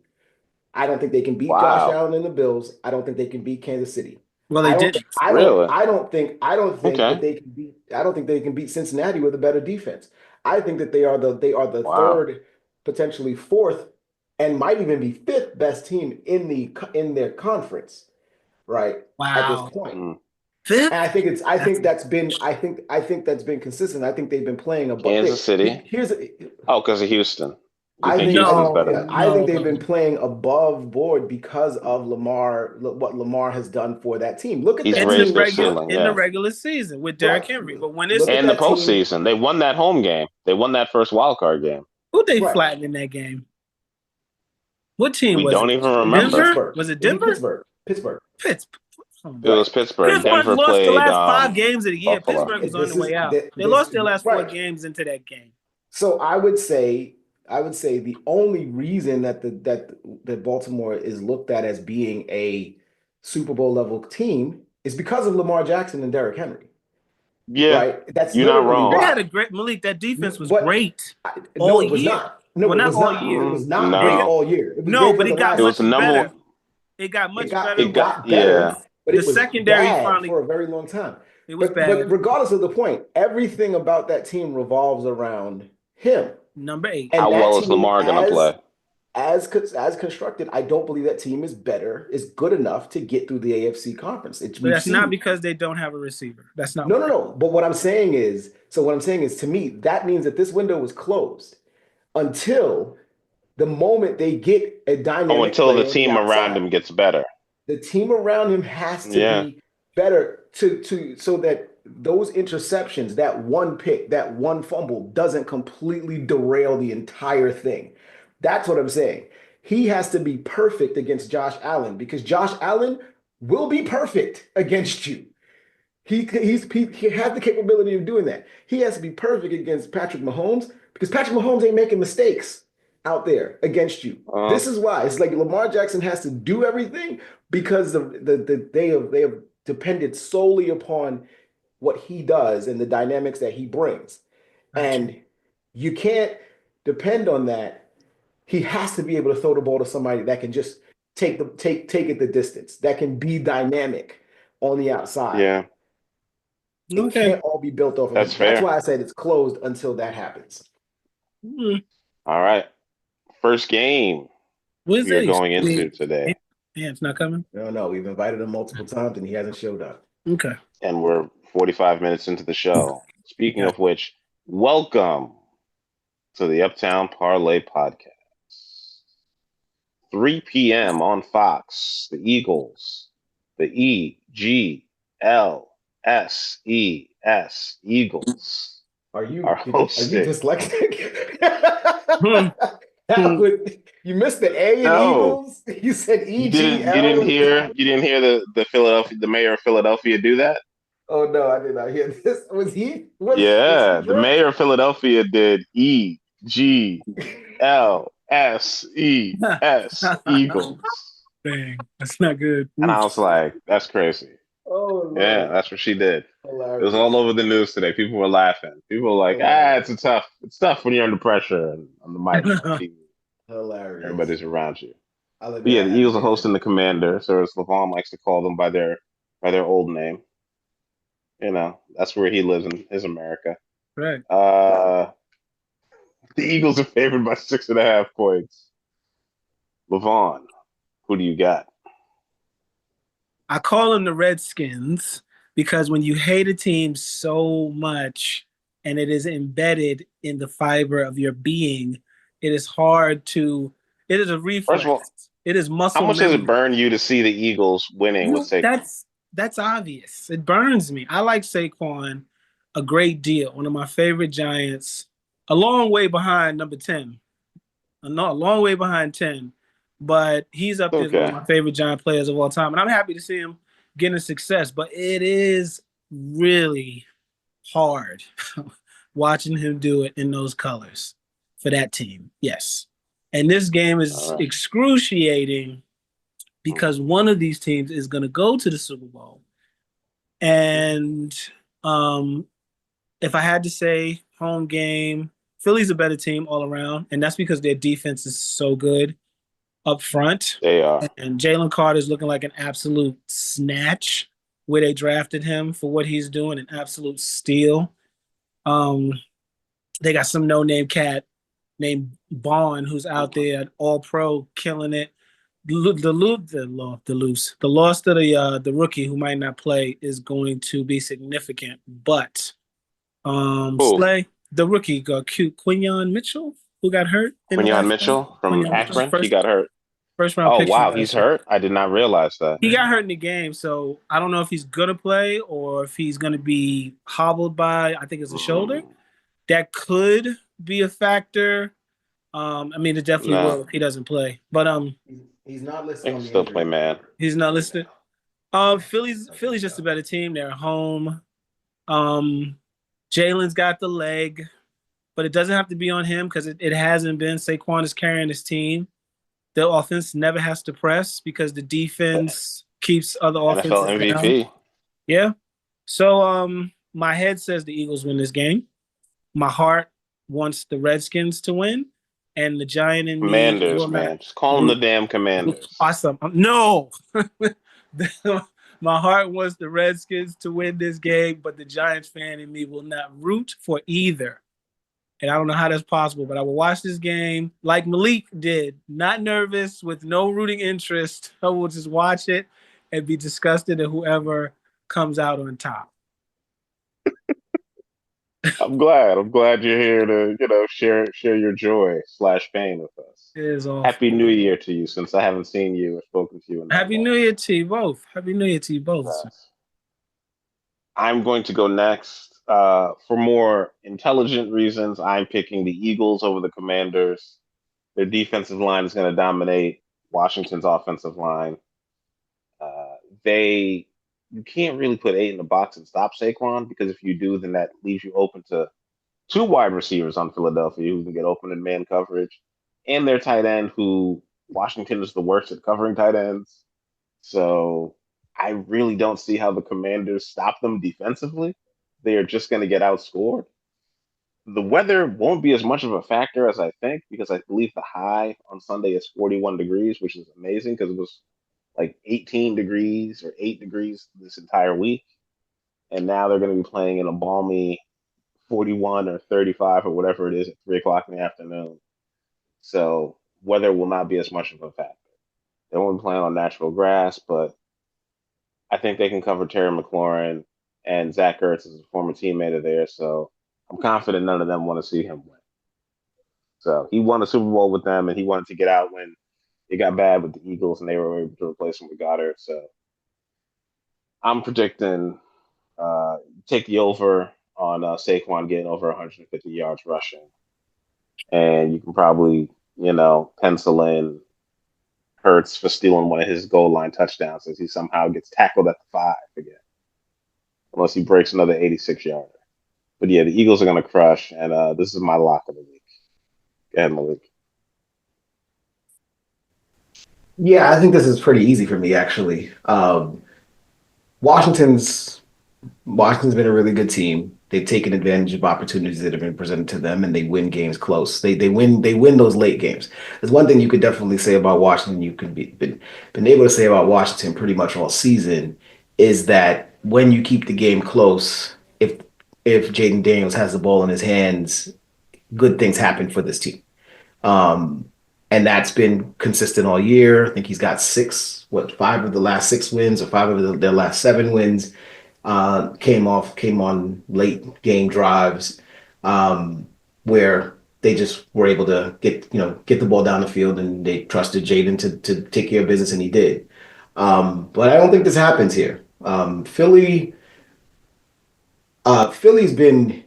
C: I don't think they can beat Josh Allen and the Bills. I don't think they can beat Kansas City.
D: Well, they did.
C: I don't think that they can beat. I don't think they can beat Cincinnati with a better defense. I think that they are the third, potentially fourth, and might even be fifth best team in their conference. Right. At this point. Fifth? And I think that's been consistent. I think they've been playing above
B: Kansas City. Because of Houston. I
C: think they've been playing above board because of what Lamar has done for that team. Look at
B: that
D: in the regular season with Derrick Henry, but when it's
B: in the postseason, they won that home game. They won that first wild card game.
D: Who they flattened in that game? What team was it?
B: We don't even remember.
D: Denver? Was it Denver?
C: Pittsburgh.
B: It was Pittsburgh.
D: Pittsburgh
B: lost
D: the last 5 games of the year.
B: Buffalo.
D: Pittsburgh was on the way out. They lost their last 4 games into that game.
C: So I would say the only reason that Baltimore is looked at as being a Super Bowl level team is because of Lamar Jackson and Derrick Henry.
B: Yeah,
C: right. That's
B: you're not wrong.
D: They had a great Malik. That defense was great all year. Not all year.
C: It was not great all year.
D: But it got much better. It got much better.
C: It got better. But
D: the secondary finally
C: for a very long time.
D: It was bad.
C: But regardless of the point, everything about that team revolves around him.
D: Number 8.
B: How well is Lamar going to play?
C: as constructed, I don't believe that team is good enough to get through the AFC conference.
D: But that's not because they don't have a receiver. That's not.
C: No. But what I'm saying is, to me, that means that this window was closed until the moment they get a dynamic.
B: Until the team around him gets better.
C: The team around him has to be better so that those interceptions, that one pick, that one fumble doesn't completely derail the entire thing. That's what I'm saying. He has to be perfect against Josh Allen because Josh Allen will be perfect against you. He has the capability of doing that. He has to be perfect against Patrick Mahomes because Patrick Mahomes ain't making mistakes out there against you. This is why it's like Lamar Jackson has to do everything because they have depended solely upon what he does and the dynamics that he brings. And you can't depend on that. He has to be able to throw the ball to somebody that can just take it the distance, that can be dynamic on the outside.
B: Yeah.
C: It can't all be built off of
B: That's fair.
C: That's why I said it's closed until that happens.
B: All right. First game we're going into today.
D: Yeah, it's not coming?
C: No. We've invited him multiple times and he hasn't showed up.
D: Okay.
B: And we're 45 minutes into the show. Speaking of which, welcome to the Uptown Parlay Podcast. 3 p.m. on Fox. The Eagles. The EGLSES Eagles.
C: Are you
B: hosting.
C: dyslexic? You missed the A in Eagles. You said EGL.
B: You didn't hear the mayor of Philadelphia do that?
C: Oh no, I did not hear this. Was he?
B: The mayor of Philadelphia did EGLSES Eagles.
C: Dang,
D: that's not good.
B: And I was like, that's crazy.
C: Oh Lord.
B: Yeah, that's what she did.
C: Hilarious.
B: It was all over the news today. People were laughing. People were like, it's tough when you're under pressure and on the mic.
C: Hilarious.
B: Everybody's around you. But yeah, the Eagles are hosting the Commanders, or as Levon likes to call them by their old name. You know, that's where he lives in his America.
D: Right.
B: The Eagles are favored by 6.5 points. Levon, who do you got?
D: I call them the Redskins because when you hate a team so much and it is embedded in the fiber of your being, it is hard to. It is a reflex.
B: First of all,
D: it is muscle.
B: How much does it burn you to see the Eagles winning with Saquon?
D: That's obvious. It burns me. I like Saquon a great deal. One of my favorite Giants. A long way behind number 10. A long way behind 10. But he's up there as one of my favorite Giant players of all time. And I'm happy to see him getting success. But it is really hard watching him do it in those colors for that team. Yes. And this game is excruciating because one of these teams is going to go to the Super Bowl. And if I had to say home game, Philly's a better team all around. And that's because their defense is so good up front.
B: They are.
D: And Jalen Carter's looking like an absolute snatch where they drafted him for what he's doing, an absolute steal. They got some no-name cat named Bond who's out there, all-pro, killing it. The loss to the rookie who might not play is going to be significant. But Slay, the rookie, Quinyon Mitchell, who got hurt.
B: Quinyon Mitchell from Akron, he got hurt.
D: First round pick.
B: Oh wow, he's hurt? I did not realize that.
D: He got hurt in the game, so I don't know if he's gonna play or if he's gonna be hobbled by, I think it's a shoulder. That could be a factor. I mean, it definitely will if he doesn't play. But
C: he's not listed.
B: He can still play, man.
D: He's not listed. Philly's just a better team. They're home. Jalen's got the leg, but it doesn't have to be on him because it hasn't been. Saquon is carrying his team. The offense never has to press because the defense keeps other offenses
B: NFL MVP.
D: down. Yeah. So my head says the Eagles win this game. My heart wants the Redskins to win. And the Giant and
B: Commanders, man. Just call them the damn Commanders.
D: Awesome. No. My heart wants the Redskins to win this game, but the Giants fan in me will not root for either. And I don't know how that's possible, but I will watch this game like Malik did, not nervous, with no rooting interest. I will just watch it and be disgusted at whoever comes out on top.
B: I'm glad. I'm glad you're here to, share your joy / pain with us.
D: It is awful.
B: Happy New Year to you, since I haven't seen you or spoken to you in that
D: Happy
B: long.
D: New Year to you both. Happy New Year to you both.
B: Yes. I'm going to go next. For more intelligent reasons, I'm picking the Eagles over the Commanders. Their defensive line is going to dominate Washington's offensive line. You can't really put 8 in the box and stop Saquon, because if you do, then that leaves you open to 2 wide receivers on Philadelphia who can get open in man coverage, and their tight end, who Washington is the worst at covering tight ends. So I really don't see how the Commanders stop them defensively. They are just going to get outscored. The weather won't be as much of a factor as I think, because I believe the high on Sunday is 41 degrees, which is amazing because it was like 18 degrees or 8 degrees this entire week. And now they're going to be playing in a balmy 41 or 35 or whatever it is at 3 o'clock in the afternoon. So weather will not be as much of a factor. They won't be playing on natural grass, but I think they can cover Terry McLaurin, and Zach Ertz is a former teammate of theirs. So I'm confident none of them want to see him win. So he won a Super Bowl with them, and he wanted to get out when it got bad with the Eagles, and they were able to replace him with Goddard. So I'm predicting take the over on Saquon getting over 150 yards rushing. And you can probably, pencil in Hurts for stealing one of his goal line touchdowns, as he somehow gets tackled at the 5 again. Unless he breaks another 86-yarder. But yeah, the Eagles are going to crush, and this is my lock of the week. Go ahead, Malik.
C: Yeah, I think this is pretty easy for me, actually. Washington's been a really good team. They've taken advantage of opportunities that have been presented to them, and they win games close. They win those late games. There's one thing you could definitely say about Washington. You could been able to say about Washington pretty much all season, is that when you keep the game close, if Jaden Daniels has the ball in his hands, good things happen for this team. And that's been consistent all year. I think he's got 5 of the last 6 wins, or 5 of their last 7 wins came on late game drives, where they just were able to get the ball down the field, and they trusted Jaden to take care of business, and he did. But I don't think this happens here. Philly's been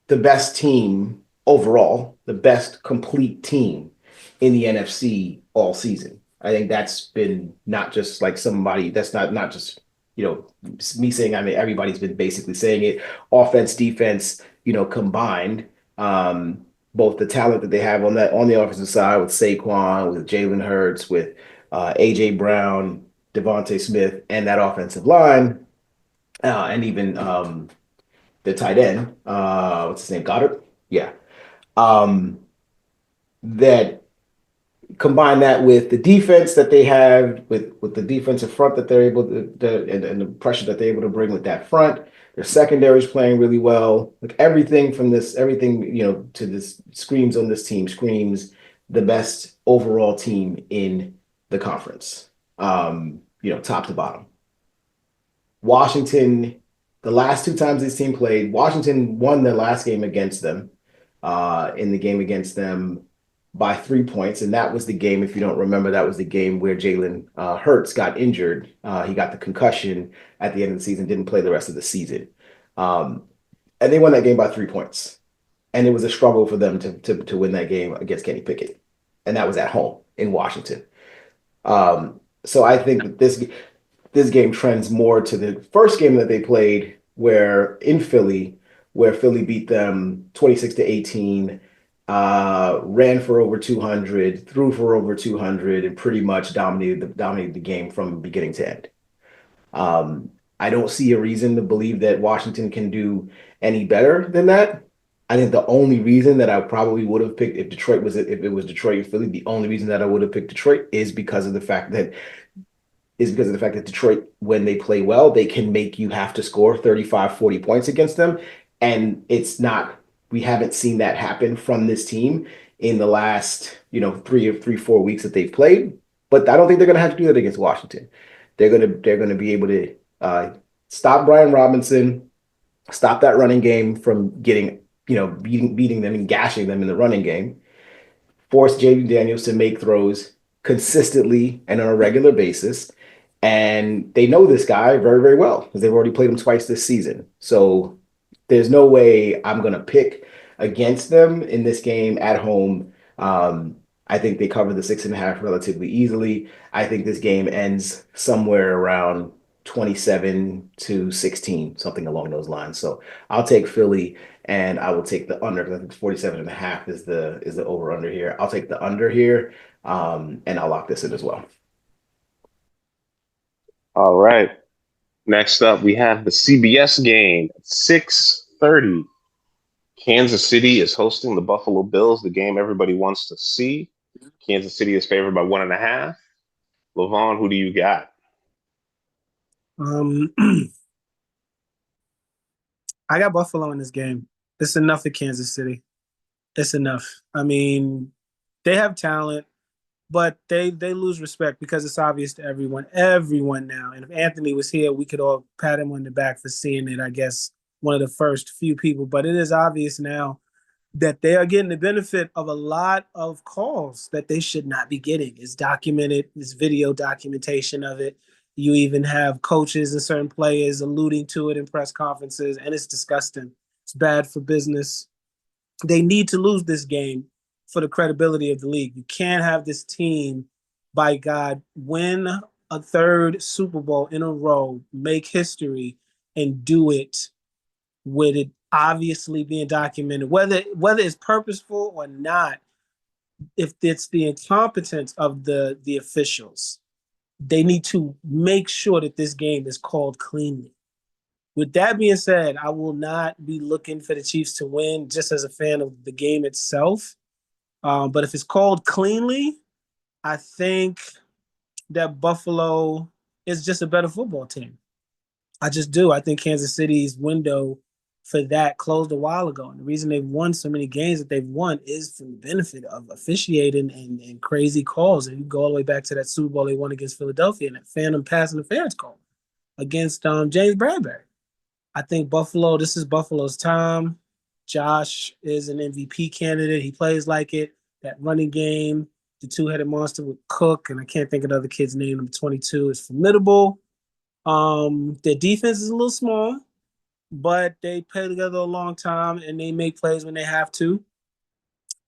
C: the best team overall, the best complete team in the NFC all season. I think that's been not just like somebody, that's not just, me saying, I mean, everybody's been basically saying it. Offense, defense, combined, both the talent that they have on the offensive side with Saquon, with Jalen Hurts, with AJ Brown, Devontae Smith, and that offensive line, and even the tight end, what's his name, Goddard? Yeah. That combine that with the defense that they have, with the defensive front that they're able to and the pressure that they're able to bring with that front. Their secondary is playing really well. Like everything to this screams on this team, screams the best overall team in the conference, top to bottom. Washington, the last 2 times this team played, Washington won their last game against them, in the game against them by 3 points. And that was the game, if you don't remember, that was the game where Jalen Hurts got injured. He got the concussion at the end of the season, didn't play the rest of the season. And they won that game by 3 points. And it was a struggle for them to win that game against Kenny Pickett. And that was at home in Washington. So I think that this game trends more to the first game that they played, where Philly beat them 26-18, ran for over 200, threw for over 200, and pretty much dominated the game from beginning to end. I don't see a reason to believe that Washington can do any better than that. I think the only reason that I probably would have picked, if it was Detroit and Philly, the only reason that I would have picked Detroit is because of the fact that Detroit, when they play well, they can make you have to score 35, 40 points against them. And it's not we haven't seen that happen from this team in the last, 4 weeks that they've played. But I don't think they're going to have to do that against Washington. They're gonna be able to stop Brian Robinson, stop that running game from getting, beating them and gashing them in the running game, force Jaden Daniels to make throws consistently and on a regular basis. And they know this guy very, very well because they've already played him twice this season. So there's no way I'm going to pick against them in this game at home. I think they cover the 6.5 relatively easily. I think this game ends somewhere around 27-16, something along those lines. So I'll take Philly and I will take the under because I think 47.5 is the over under here. I'll take the under here, and I'll lock this in as well.
B: All right. Next up, we have the CBS game at 6:30. Kansas City is hosting the Buffalo Bills, the game everybody wants to see. Kansas City is favored by 1.5. Levon, who do you got?
D: I got Buffalo in this game. It's enough for Kansas City. It's enough. I mean, they have talent, but they lose respect because it's obvious to everyone now. And if Anthony was here, we could all pat him on the back for seeing it, I guess, one of the first few people. But it is obvious now that they are getting the benefit of a lot of calls that they should not be getting. It's documented. There's video documentation of it. You even have coaches and certain players alluding to it in press conferences, and it's disgusting. It's bad for business. They need to lose this game for the credibility of the league. You can't have this team, by God, win a third Super Bowl in a row, make history, and do it with it obviously being documented, whether it's purposeful or not. If it's the incompetence of the officials, they need to make sure that this game is called cleanly. With that being said, I will not be looking for the Chiefs to win just as a fan of the game itself. But if it's called cleanly, I think that Buffalo is just a better football team. I just do. I think Kansas City's window for that closed a while ago. And the reason they've won so many games that they've won is for the benefit of officiating and crazy calls. And you go all the way back to that Super Bowl they won against Philadelphia and that phantom pass interference call against James Bradbury. I think Buffalo, this is Buffalo's time. Josh is an MVP candidate. He plays like it. That running game, the two-headed monster with Cook, and I can't think of the other kid's name, number 22, is formidable. Their defense is a little small, but they play together a long time, and they make plays when they have to.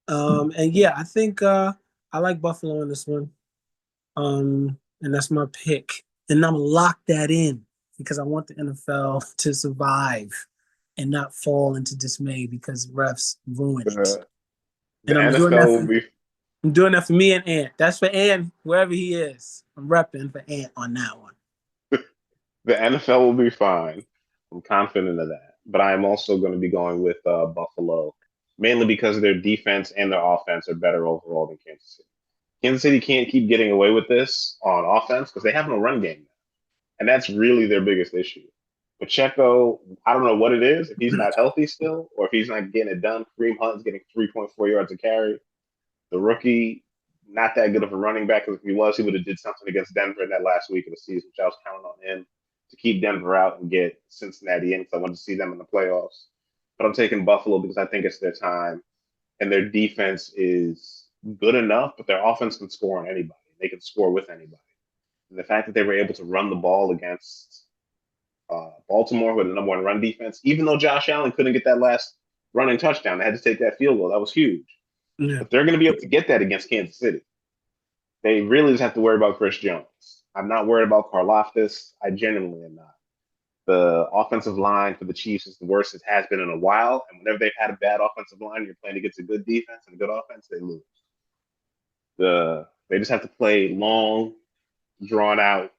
D: And yeah, I think I like Buffalo in this one. And that's my pick. And I'm going to lock that in because I want the NFL to survive and not fall into dismay because refs ruin it. And I'm doing that for me and Ant. That's for Ant, wherever he is. I'm repping for Ant on that one.
B: The NFL will be fine. I'm confident of that. But I am also going to be going with Buffalo, mainly because their defense and their offense are better overall than Kansas City. Kansas City can't keep getting away with this on offense because they have no run game now. And that's really their biggest issue. Pacheco, I don't know what it is, if he's not healthy still, or if he's not getting it done. Kareem Hunt's getting 3.4 yards a carry. The rookie, not that good of a running back. Because if he was, he would have did something against Denver in that last week of the season, which I was counting on him to keep Denver out and get Cincinnati in because I wanted to see them in the playoffs. But I'm taking Buffalo because I think it's their time. And their defense is good enough, but their offense can score on anybody. They can score with anybody. And the fact that they were able to run the ball against Baltimore with the number one run defense, even though Josh Allen couldn't get that last running touchdown, they had to take that field goal. That was huge. Yeah. But they're going to be able to get that against Kansas City. They really just have to worry about Chris Jones. I'm not worried about Karlaftis. I genuinely am not. The offensive line for the Chiefs is the worst it has been in a while. And whenever they've had a bad offensive line, you're playing against a good defense and a good offense, they lose. They just have to play long, drawn out,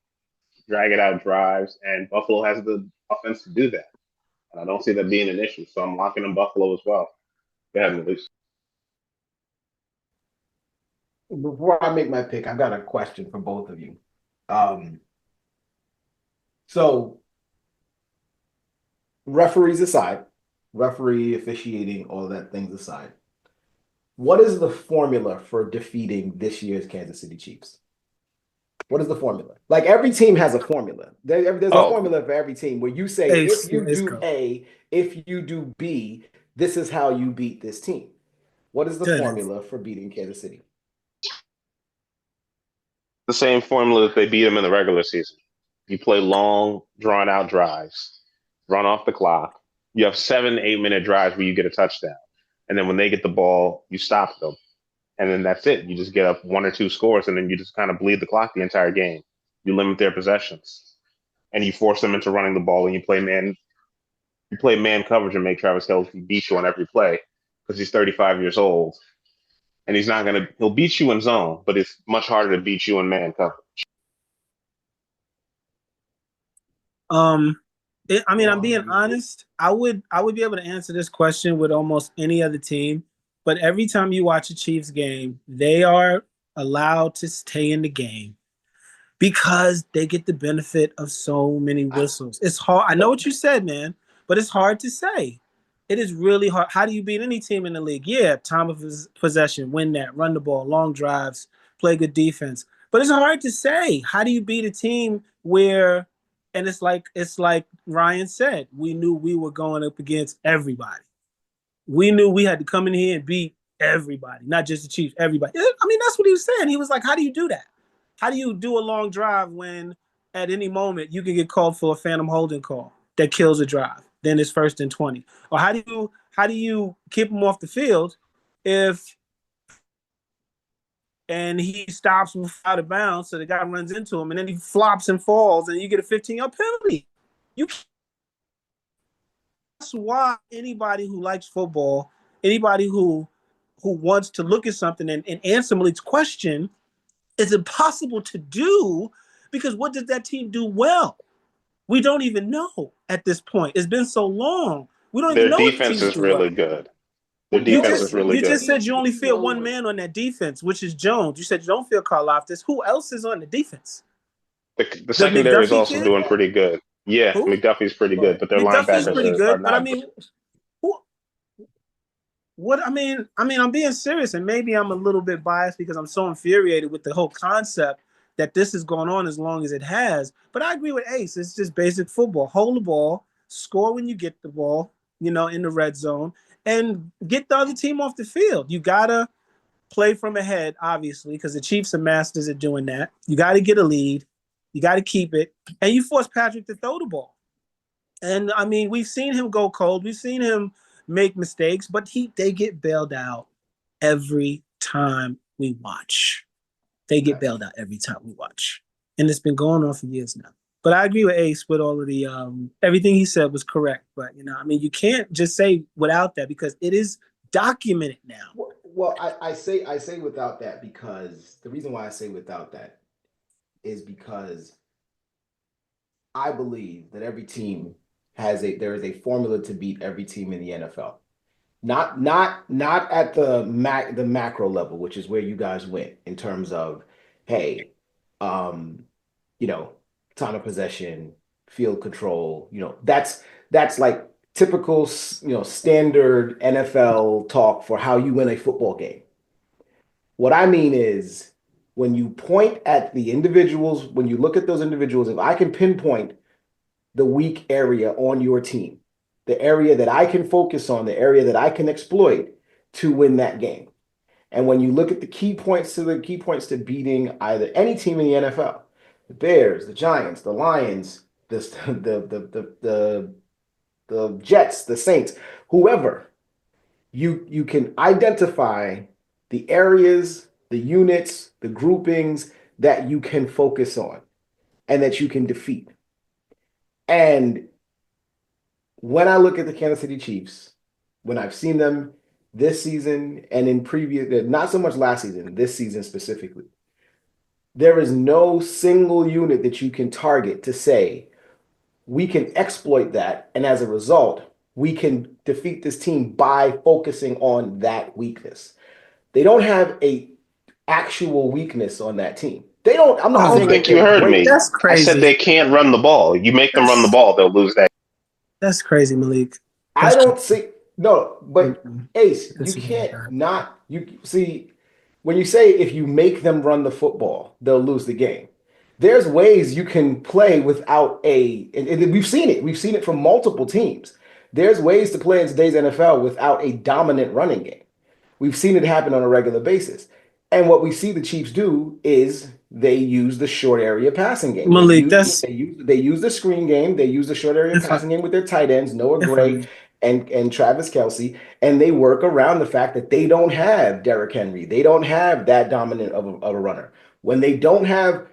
B: drag it out drives, and Buffalo has the offense to do that. And I don't see that being an issue. So I'm locking in Buffalo as well. Go ahead, at least.
C: Before I make my pick, I've got a question for both of you. So, referees aside, referee, officiating, all that things aside, what is the formula for defeating this year's Kansas City Chiefs? What is the formula? Like every team has a formula. There's a formula for every team where you say, if you do A, if you do B, this is how you beat this team. What is the formula for beating Kansas City?
B: The same formula that they beat them in the regular season. You play long, drawn-out drives, run off the clock. You have 7-8 minute drives where you get a touchdown. And then when they get the ball, you stop them. And then that's it. You just get up 1 or 2 scores, and then you just kind of bleed the clock the entire game. You limit their possessions. And you force them into running the ball, and you play man coverage and make Travis Kelce beat you on every play because he's 35 years old. And he'll beat you in zone, but it's much harder to beat you in man coverage.
D: I'm being honest. I would be able to answer this question with almost any other team, but every time you watch a Chiefs game, they are allowed to stay in the game because they get the benefit of so many whistles. It's hard. I know what you said, man, but it's hard to say. It is really hard. How do you beat any team in the league? Yeah, time of possession, win that, run the ball, long drives, play good defense. But it's hard to say. How do you beat a team where, and it's like Ryan said, we knew we were going up against everybody. We knew we had to come in here and beat everybody, not just the Chiefs, everybody. I mean, that's what he was saying. He was like, how do you do that? How do you do a long drive when at any moment you can get called for a phantom holding call that kills a drive? Then it's 1st and 20. Or how do you keep him off the field and he stops out of bounds, so the guy runs into him, and then he flops and falls, and you get a 15-yard penalty. That's why anybody who likes football, anybody who wants to look at something and answer Malik's question, is impossible to do because what does that team do well? We don't even know at this point. It's been so long. We don't even know.
B: Their defense is really good. Their defense is really good.
D: You just said you only fear one man on that defense, which is Jones. You said you don't fear Karlaftis. Who else is on the defense?
B: The secondary is also doing pretty good. Yeah, who? McDuffie's pretty good, but their linebackers
D: pretty good. But I mean, I'm being serious, and maybe I'm a little bit biased because I'm so infuriated with the whole concept that this has gone on as long as it has. But I agree with Ace. It's just basic football. Hold the ball, score when you get the ball, in the red zone, and get the other team off the field. You got to play from ahead, obviously, because the Chiefs are masters at doing that. You got to get a lead. You got to keep it. And you force Patrick to throw the ball. And, I mean, we've seen him go cold. We've seen him make mistakes, but they get bailed out every time we watch. They get bailed out every time we watch. And it's been going on for years now. But I agree with Ace with all of the everything he said was correct. But, you can't just say without that because it is documented now.
C: Well, I say without that because the reason why I say without that is because I believe that every team there is a formula to beat every team in the NFL. Not at the macro level, which is where you guys went in terms of, hey, time of possession, field control. That's like typical, standard NFL talk for how you win a football game. What I mean is when you point at the individuals, when you look at those individuals, if I can pinpoint the weak area on your team, the area that I can focus on, the area that I can exploit to win that game. And when you look at the key points to beating either any team in the NFL, the Bears, the Giants, the Lions, the Jets, the Saints, whoever, you can identify the areas, the units, the groupings that you can focus on and that you can defeat. And when I look at the Kansas City Chiefs, when I've seen them this season and in previous, not so much last season, this season specifically, there is no single unit that you can target to say, we can exploit that. And as a result, we can defeat this team by focusing on that weakness. They don't have a actual weakness on that team. They don't. I'm not saying.
B: I think you heard me.
D: That's crazy.
B: I said they can't run the ball. You make them run the ball, they'll lose that.
D: That's crazy, Malik.
C: I don't see no, but Ace, you
D: That's
C: can't not you see when you say if you make them run the football, they'll lose the game. There's ways you can play without and we've seen it. We've seen it from multiple teams. There's ways to play in today's NFL without a dominant running game. We've seen it happen on a regular basis. And what we see the Chiefs do is they use the short area passing game.
D: Malik,
C: They use the screen game. They use the short area passing game with their tight ends, Noah Gray and Travis Kelce, and they work around the fact that they don't have Derrick Henry. They don't have that dominant of a runner. When they don't have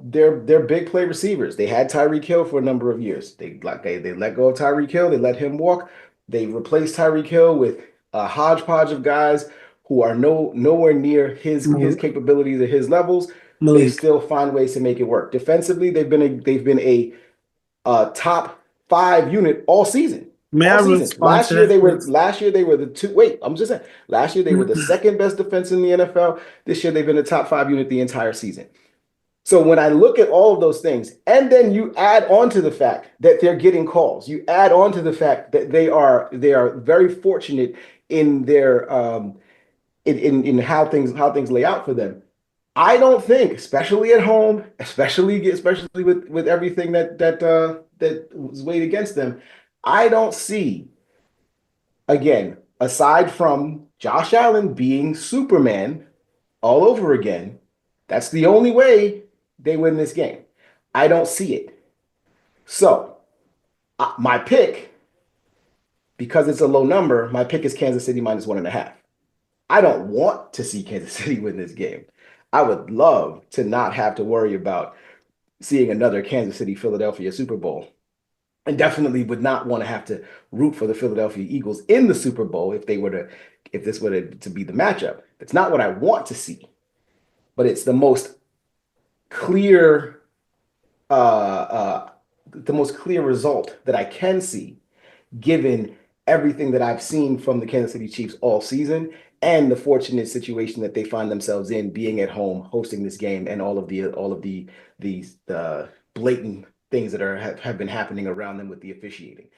C: their big play receivers, they had Tyreek Hill for a number of years. They let go of Tyreek Hill. They let him walk. They replaced Tyreek Hill with a hodgepodge of guys who are nowhere near his capabilities or his levels. Malik. They still find ways to make it work. Defensively, they've been a top 5 unit all season. Last year they were the two. Wait, I'm just saying. Last year they were the second best defense in the NFL. This year they've been a top 5 unit the entire season. So when I look at all of those things, and then you add on to the fact that they're getting calls, you add on to the fact that they are very fortunate in their in how things lay out for them. I don't think, especially at home, especially with everything that was weighed against them, I don't see, again, aside from Josh Allen being Superman all over again, that's the only way they win this game. I don't see it. So my pick, because it's a low number, my pick is Kansas City -1.5. I don't want to see Kansas City win this game. I would love to not have to worry about seeing another Kansas City-Philadelphia Super Bowl. And definitely would not want to have to root for the Philadelphia Eagles in the Super Bowl if this were to be the matchup. That's not what I want to see. But it's the most clear result that I can see, given everything that I've seen from the Kansas City Chiefs all season and the fortunate situation that they find themselves in, being at home, hosting this game, and all of the blatant things that have been happening around them with the officiating.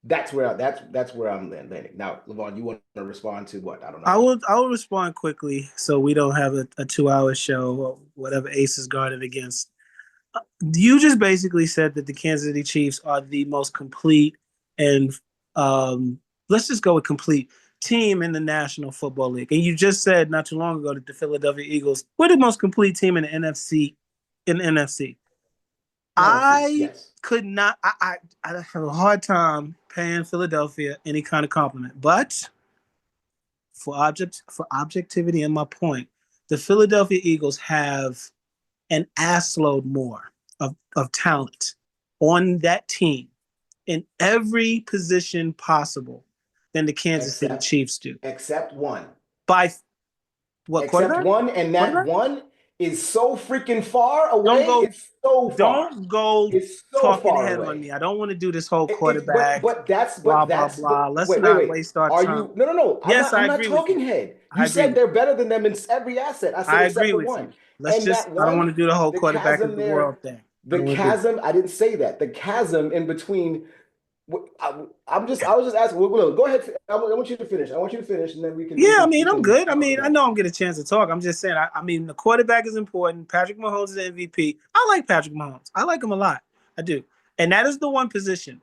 C: That's where I'm landing. Now, Levon, you want to respond to what? I don't know.
D: I will respond quickly so we don't have a 2-hour show or whatever Ace is guarded against. You just basically said that the Kansas City Chiefs are the most complete and let's just go with complete team in the National Football League. And you just said not too long ago that the Philadelphia Eagles were the most complete team in the NFC. Could not. I have a hard time paying Philadelphia any kind of compliment, but for objectivity and my point, the Philadelphia Eagles have an assload more of talent on that team in every position possible than the Kansas City Chiefs do,
C: except one.
D: By what?
C: Except one, and that one is so freaking far away. Don't go
D: talking ahead on me. I don't want to do this whole quarterback.
C: But that's
D: blah. Let's not waste our time.
C: No.
D: Yes,
C: I'm not talking head. You said they're better than them in every asset. I agree with
D: you. I don't want to do the whole quarterback of the world thing.
C: The chasm. I didn't say that. The chasm in between. I was just asking. Go ahead. I want you to finish. And then we can.
D: Yeah, I'm good. I know I'm getting a chance to talk. I'm just saying. The quarterback is important. Patrick Mahomes is the MVP. I like Patrick Mahomes. I like him a lot. I do. And that is the one position.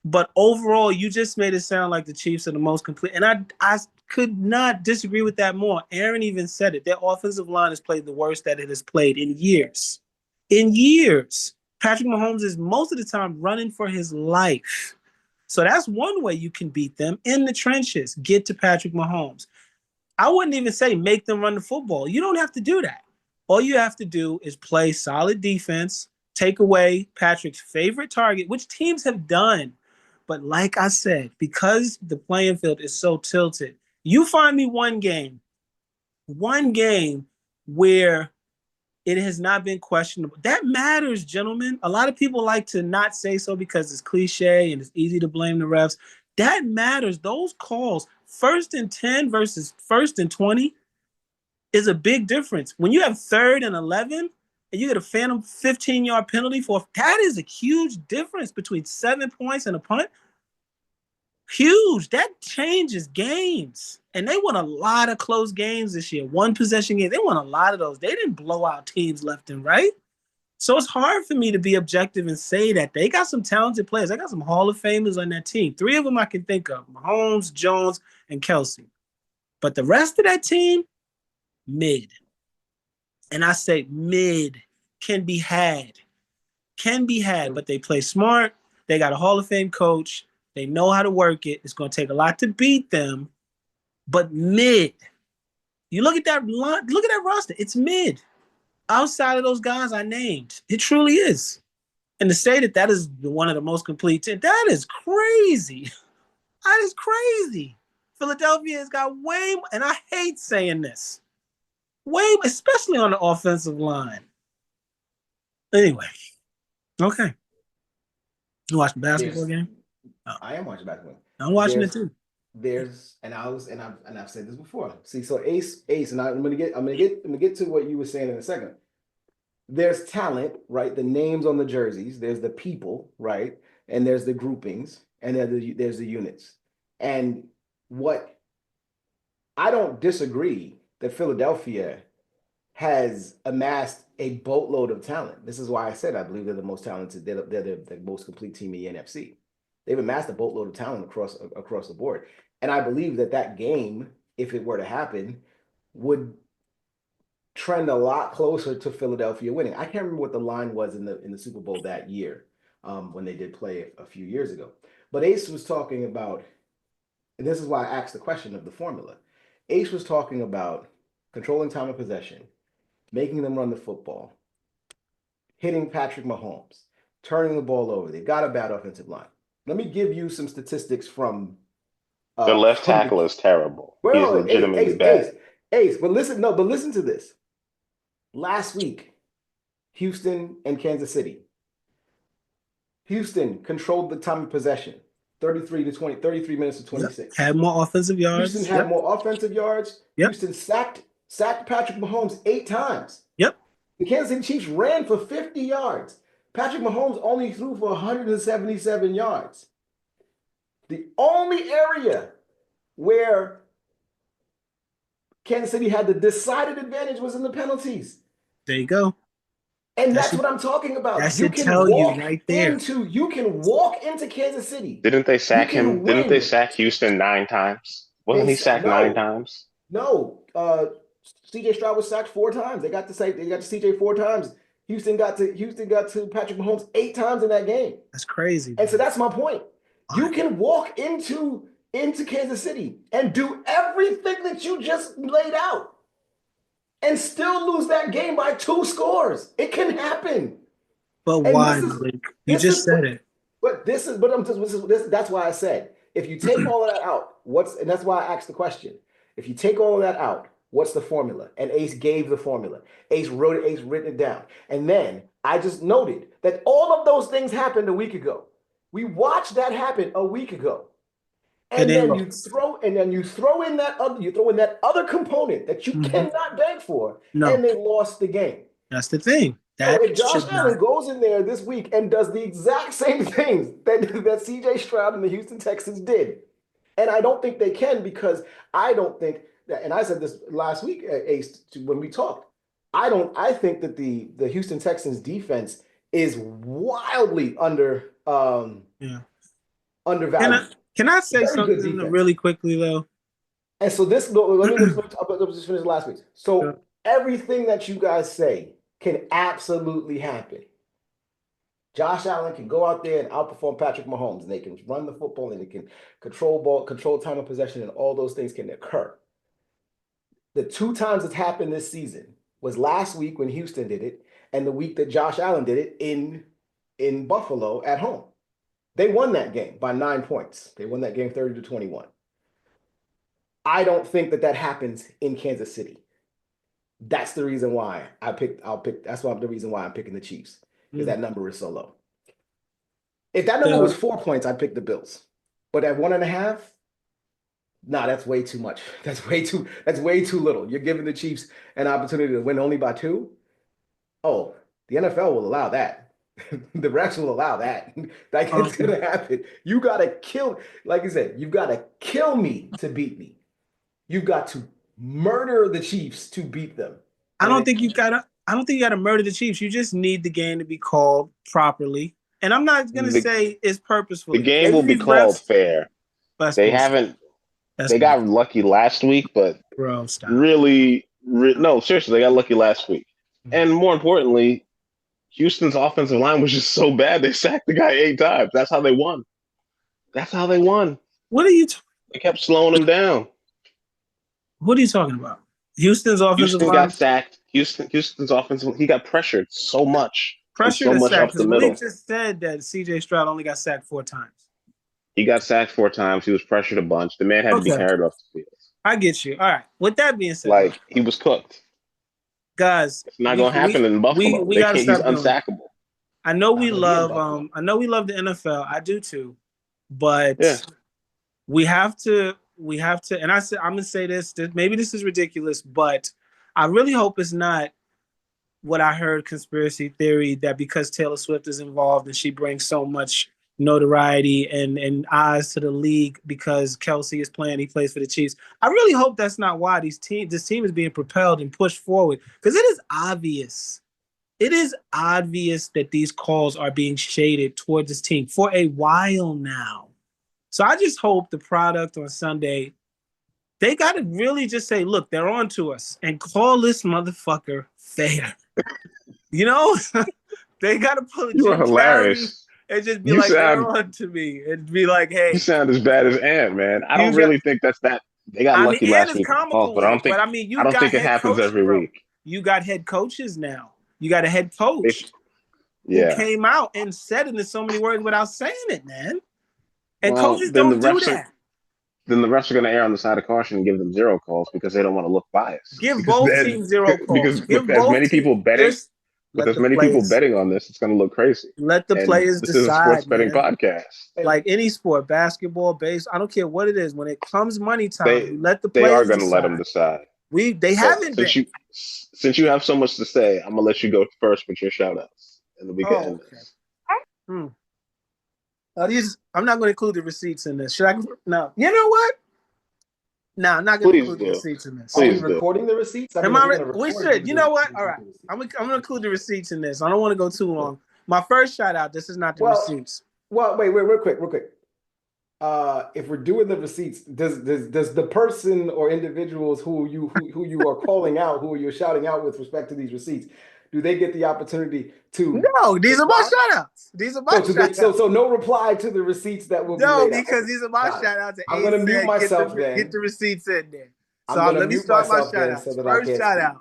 D: But overall, you just made it sound like the Chiefs are the most complete. And I could not disagree with that more. Aaron even said it. Their offensive line has played the worst that it has played in years. Patrick Mahomes is most of the time running for his life. So that's one way you can beat them in the trenches. Get to Patrick Mahomes. I wouldn't even say make them run the football. You don't have to do that. All you have to do is play solid defense, take away Patrick's favorite target, which teams have done. But like I said, because the playing field is so tilted, you find me one game where it has not been questionable. That matters, gentlemen. A lot of people like to not say so because it's cliche and it's easy to blame the refs. That matters. Those calls, 1st and 10 versus 1st and 20, is a big difference. When you have 3rd and 11, and you get a phantom 15-yard penalty that is a huge difference between 7 points and a punt. Huge. That changes games. And they won a lot of close games this year. One possession games. They won a lot of those. They didn't blow out teams left and right. So it's hard for me to be objective and say that. They got some talented players. They got some Hall of Famers on that team. 3 of them I can think of. Mahomes, Jones, and Kelsey. But the rest of that team, mid. And I say mid can be had. But they play smart. They got a Hall of Fame coach. They know how to work it. It's going to take a lot to beat them, but mid. You look at that roster. It's mid. Outside of those guys I named, it truly is. And to say that is one of the most complete teams, that is crazy. That is crazy. Philadelphia has got way, and I hate saying this, especially on the offensive line. Anyway, okay. You watch the basketball game?
C: Oh. I am watching basketball.
D: I'm watching it too.
C: I've said this before. See, so Ace, and I'm gonna get to what you were saying in a second. There's talent, right? The names on the jerseys. There's the people, right? And there's the groupings, and there's the units. And what I don't disagree that Philadelphia has amassed a boatload of talent. This is why I said I believe they're the most talented. They're the most complete team in the NFC. They've amassed a boatload of talent across the board. And I believe that game, if it were to happen, would trend a lot closer to Philadelphia winning. I can't remember what the line was in the Super Bowl that year when they did play a few years ago. But Ace was talking about, and this is why I asked the question of the formula. Ace was talking about controlling time of possession, making them run the football, hitting Patrick Mahomes, turning the ball over. They've got a bad offensive line. Let me give you some statistics from
B: the left tackle is terrible. Well, he's legitimately bad.
C: Ace, but listen to this. Last week, Houston and Kansas City. Houston controlled the time of possession, 33 minutes to 26.
D: Had more offensive yards.
C: Houston had more offensive yards. Yep. Houston sacked Patrick Mahomes 8 times.
D: Yep.
C: The Kansas City Chiefs ran for 50 yards. Patrick Mahomes only threw for 177 yards. The only area where Kansas City had the decided advantage was in the penalties.
D: There you go.
C: And that's what I'm talking about.
D: That should tell you right there.
C: You can walk into Kansas City.
B: Didn't they sack him? Didn't they sack Houston 9 times? Wasn't he sacked 9 times?
C: No. CJ Stroud was sacked 4 times. They got to CJ 4 times. Houston got to Patrick Mahomes 8 times in that game.
D: That's crazy.
C: And so that's my point. You can walk into Kansas City and do everything that you just laid out and still lose that game by 2 scores. It can happen.
D: But why, Malik? You just said it.
C: But that's why I said, if you take all of that out, and that's why I asked the question. If you take all of that out, what's the formula? And Ace gave the formula. Ace wrote it, Ace written it down. And then I just noted that all of those things happened a week ago. We watched that happen a week ago. And then you throw in that other component that you cannot beg for, and they lost the game.
D: That's the thing.
C: So if Josh Allen goes in there this week and does the exact same things that CJ Stroud and the Houston Texans did, and I don't think they can, because I don't think that, and I said this last week, Ace, when we talked, I think that the Houston Texans defense is wildly undervalued.
D: Can I say something really quickly though?
C: And so let me just finish last week. So everything that you guys say can absolutely happen. Josh Allen can go out there and outperform Patrick Mahomes, and they can run the football, and they can control time of possession, and all those things can occur. The 2 times it's happened this season was last week when Houston did it, and the week that Josh Allen did it in Buffalo at home. They won that game by 9 points. They won that game 30-21. I don't think that happens in Kansas City. That's the reason why the reason why I'm picking the Chiefs, because that number is so low. If that number was 4 points, I'd pick the Bills. But at 1.5, that's way too much. That's way too little. You're giving the Chiefs an opportunity to win only by 2. Oh, The NFL will allow that. The refs will allow that. Like it's gonna happen. You gotta kill, like I said, you've got to kill me to beat me. You've got to murder the Chiefs to beat them.
D: I don't think you gotta murder the Chiefs. You just need the game to be called properly. And I'm not gonna say it's purposeful.
B: The game will be called fair. They haven't. They got lucky last week, but
D: stop.
B: No, seriously, they got lucky last week. And more importantly, Houston's offensive line was just so bad they sacked the guy 8 times. That's how they won.
D: What are you?
B: They kept slowing him down.
D: What are you talking about? Houston's offensive line
B: got sacked. Houston's offensive. He got pressured so much.
D: So much
B: up the middle.
D: We just said that C.J. Stroud only got sacked 4 times.
B: He got sacked 4 times. He was pressured a bunch. The man had to be carried off the field.
D: I get you. All right. With that being said,
B: he was cooked.
D: Guys,
B: it's not going to happen in Buffalo.
D: We gotta stop.
B: He's unsackable.
D: I know we love the NFL. I do too, but we have to. And I'm gonna say this. Maybe this is ridiculous, but I really hope it's not what I heard conspiracy theory that because Taylor Swift is involved and she brings so much notoriety and eyes to the league because Kelsey is playing, he plays for the Chiefs. I really hope that's not why this team is being propelled and pushed forward, because it is obvious. It is obvious that these calls are being shaded towards this team for a while now. So I just hope the product on Sunday, they got to really just say, look, they're on to us and call this motherfucker fair. You know, they got to pull it.
B: You are hilarious.
D: And just be they're on to me. And be like, hey.
B: You sound as bad as Ant, man. I don't really think that's that. They got lucky last week. But I don't think it happens every week.
D: You got head coaches now. You got a head coach who came out and said it in so many words without saying it, man. And coaches don't do that.
B: Then the refs are going to err on the side of caution and give them 0 calls because they don't want to look biased.
D: Give both teams 0 calls.
B: Because with as many people betting on this, it's going to look crazy.
D: Let the players decide. This is a sports
B: betting podcast.
D: Like any sport, basketball, baseball, I don't care what it is. When it comes money time, let the players decide.
B: They are going to let them decide.
D: They haven't been.
B: Since you have so much to say, I'm going to let you go first with your shout-outs. And then we can end this.
D: I'm not going to include the receipts in this. Should I? No. You know what? No, I'm not going to include the receipts in this.
C: Are we recording the receipts?
D: We should. You know what? All right. I'm going to include the receipts in this. I don't want to go too long. My first shout out, this is not the receipts.
C: Well, wait, real quick. If we're doing the receipts, does the person or individuals who you are calling out, who you're shouting out with respect to these receipts, do they get the opportunity to?
D: No, these are my shout-outs. These are my shout-outs.
C: So no reply to the receipts that will be
D: No, because these are my shout-outs.
C: I'm going to mute myself then.
D: Get the receipts in there. So let me start my shout-outs.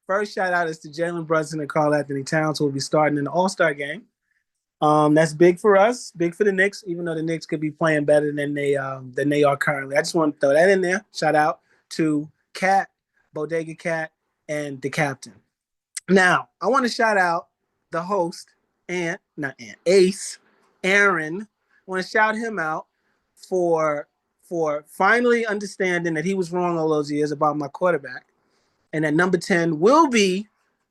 D: First shout-out is to Jalen Brunson and Karl Anthony Towns, who will be starting in the All-Star game. That's big for us, big for the Knicks, even though the Knicks could be playing better than they are currently. I just want to throw that in there. Shout out to Cat, Bodega Cat, and the captain. Now, I want to shout out the host, Ace, Aaron. I want to shout him out for finally understanding that he was wrong all those years about my quarterback, and that number 10 will be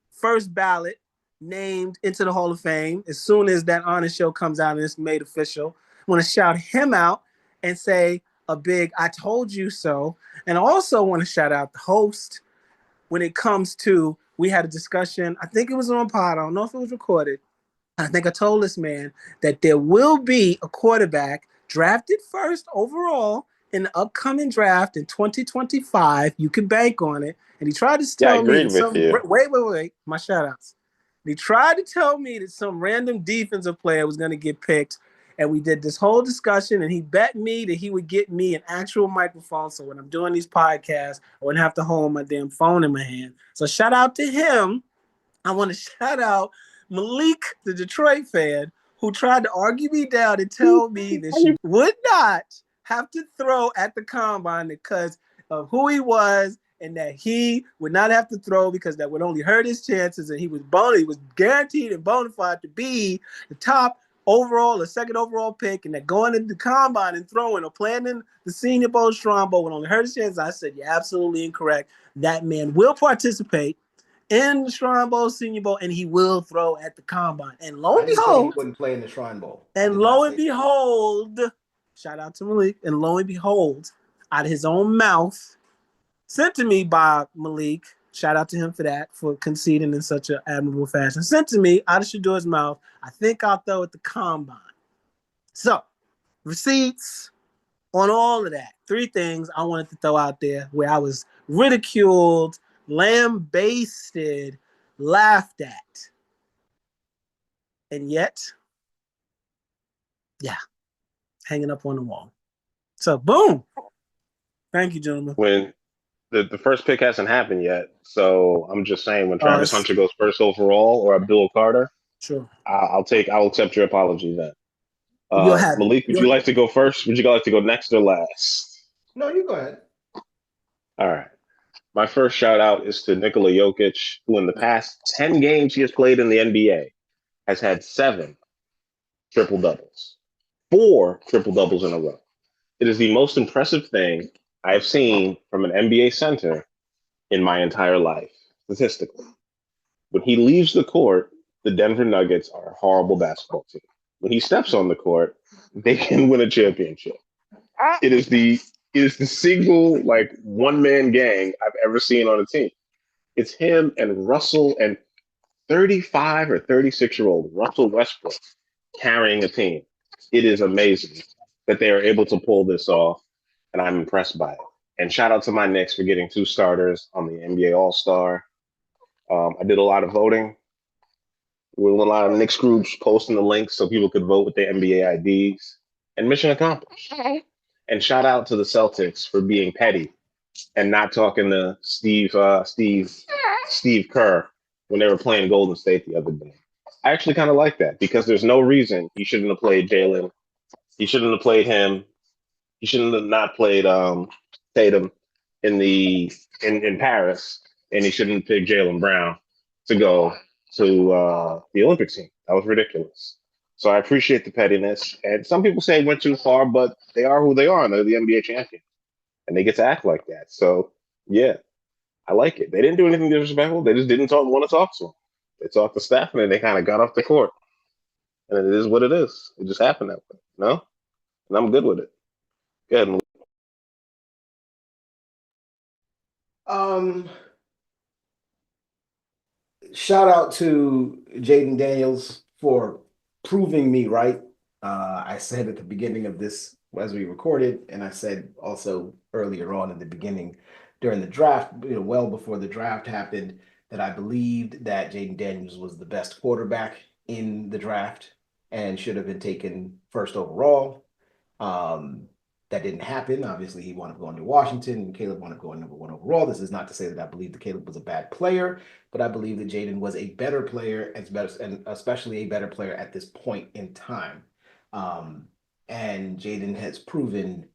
D: first ballot named into the Hall of Fame as soon as that honest show comes out and it's made official. I want to shout him out and say a big I told you so. And I also want to shout out the host when it comes to, we had a discussion, I think it was on pod, I don't know if it was recorded. I think I told this man that there will be a quarterback drafted first overall in the upcoming draft in 2025. You can bank on it. And he tried to tell me wait, my shout outs. He tried to tell me that some random defensive player was going to get picked, and we did this whole discussion, and he bet me that he would get me an actual microphone, so when I'm doing these podcasts, I wouldn't have to hold my damn phone in my hand. So shout out to him. I want to shout out Malik, the Detroit fan, who tried to argue me down and tell me that she would not have to throw at the combine because of who he was, and that he would not have to throw because that would only hurt his chances, and he was guaranteed and bona fide to be the top overall or second overall pick, and that going into the combine and throwing or playing in the Senior Bowl, Strong Bowl would only hurt his chances. I said, you're absolutely incorrect. That man will participate in the Shrine Bowl, Senior Bowl, and he will throw at the Combine. And lo and
C: I didn't say
D: behold,
C: he wouldn't play in the Shrine Bowl.
D: And lo and behold, shout out to Malik, and lo and behold, out of his own mouth, sent to me by Malik, shout out to him for that, for conceding in such an admirable fashion, sent to me out of Shadour's mouth, I think I'll throw at the Combine. So, receipts on all of that. 3 things I wanted to throw out there where I was ridiculed, lambasted, laughed at. And yet, yeah, hanging up on the wall. So, boom. Thank you, gentlemen.
B: When the first pick hasn't happened yet, so I'm just saying when Travis Hunter goes first overall or Abdul Carter,
D: sure,
B: I'll accept your apology then. Malik, would you like to go first? Would you like to go next or last?
C: No, you go ahead.
B: All right. My first shout out is to Nikola Jokic, who in the past 10 games he has played in the NBA has had 7 triple-doubles. 4 triple-doubles in a row. It is the most impressive thing I've seen from an NBA center in my entire life, statistically. When he leaves the court, the Denver Nuggets are a horrible basketball team. When he steps on the court, they can win a championship. It is the single one-man gang I've ever seen on a team. It's him and Russell and 35 or 36-year-old Russell Westbrook carrying a team. It is amazing that they are able to pull this off, and I'm impressed by it. And shout out to my Knicks for getting 2 starters on the NBA All-Star. I did a lot of voting. With a lot of Knicks groups posting the links so people could vote with their NBA IDs. And mission accomplished. And shout out to the Celtics for being petty and not talking to Steve Kerr when they were playing Golden State the other day. I actually kind of like that because there's no reason he shouldn't have played Jalen. He shouldn't have played him. He shouldn't have not played Tatum in Paris, and he shouldn't have picked Jaylen Brown to go to the Olympic team. That was ridiculous. So I appreciate the pettiness. And some people say it went too far, but they are who they are, and they're the NBA champion. And they get to act like that. So, yeah, I like it. They didn't do anything disrespectful. They just didn't want to talk to him. They talked to Steph, and then they kind of got off the court. And it is what it is. It just happened that way, you know? And I'm good with it. Go ahead, Malik.
C: Shout out to Jaden Daniels for proving me right. I said at the beginning of this, as we recorded, and I said also earlier on in the beginning during the draft, well before the draft happened, that I believed that Jaden Daniels was the best quarterback in the draft and should have been taken first overall. That didn't happen. Obviously, he wound up going to Washington, and Caleb wound up going number 1 overall. This is not to say that I believe that Caleb was a bad player, but I believe that Jaden was a better player, and especially a better player at this point in time. And Jaden has proven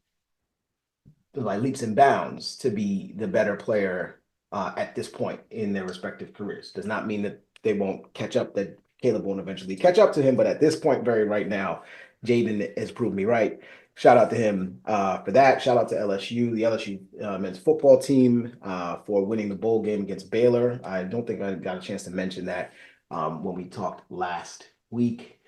C: by leaps and bounds to be the better player at this point in their respective careers. Does not mean that they won't catch up, that Caleb won't eventually catch up to him, but at this point, right now, Jaden has proved me right. Shout out to him for that. Shout out to LSU, the LSU men's football team for winning the bowl game against Baylor. I don't think I got a chance to mention that when we talked last week.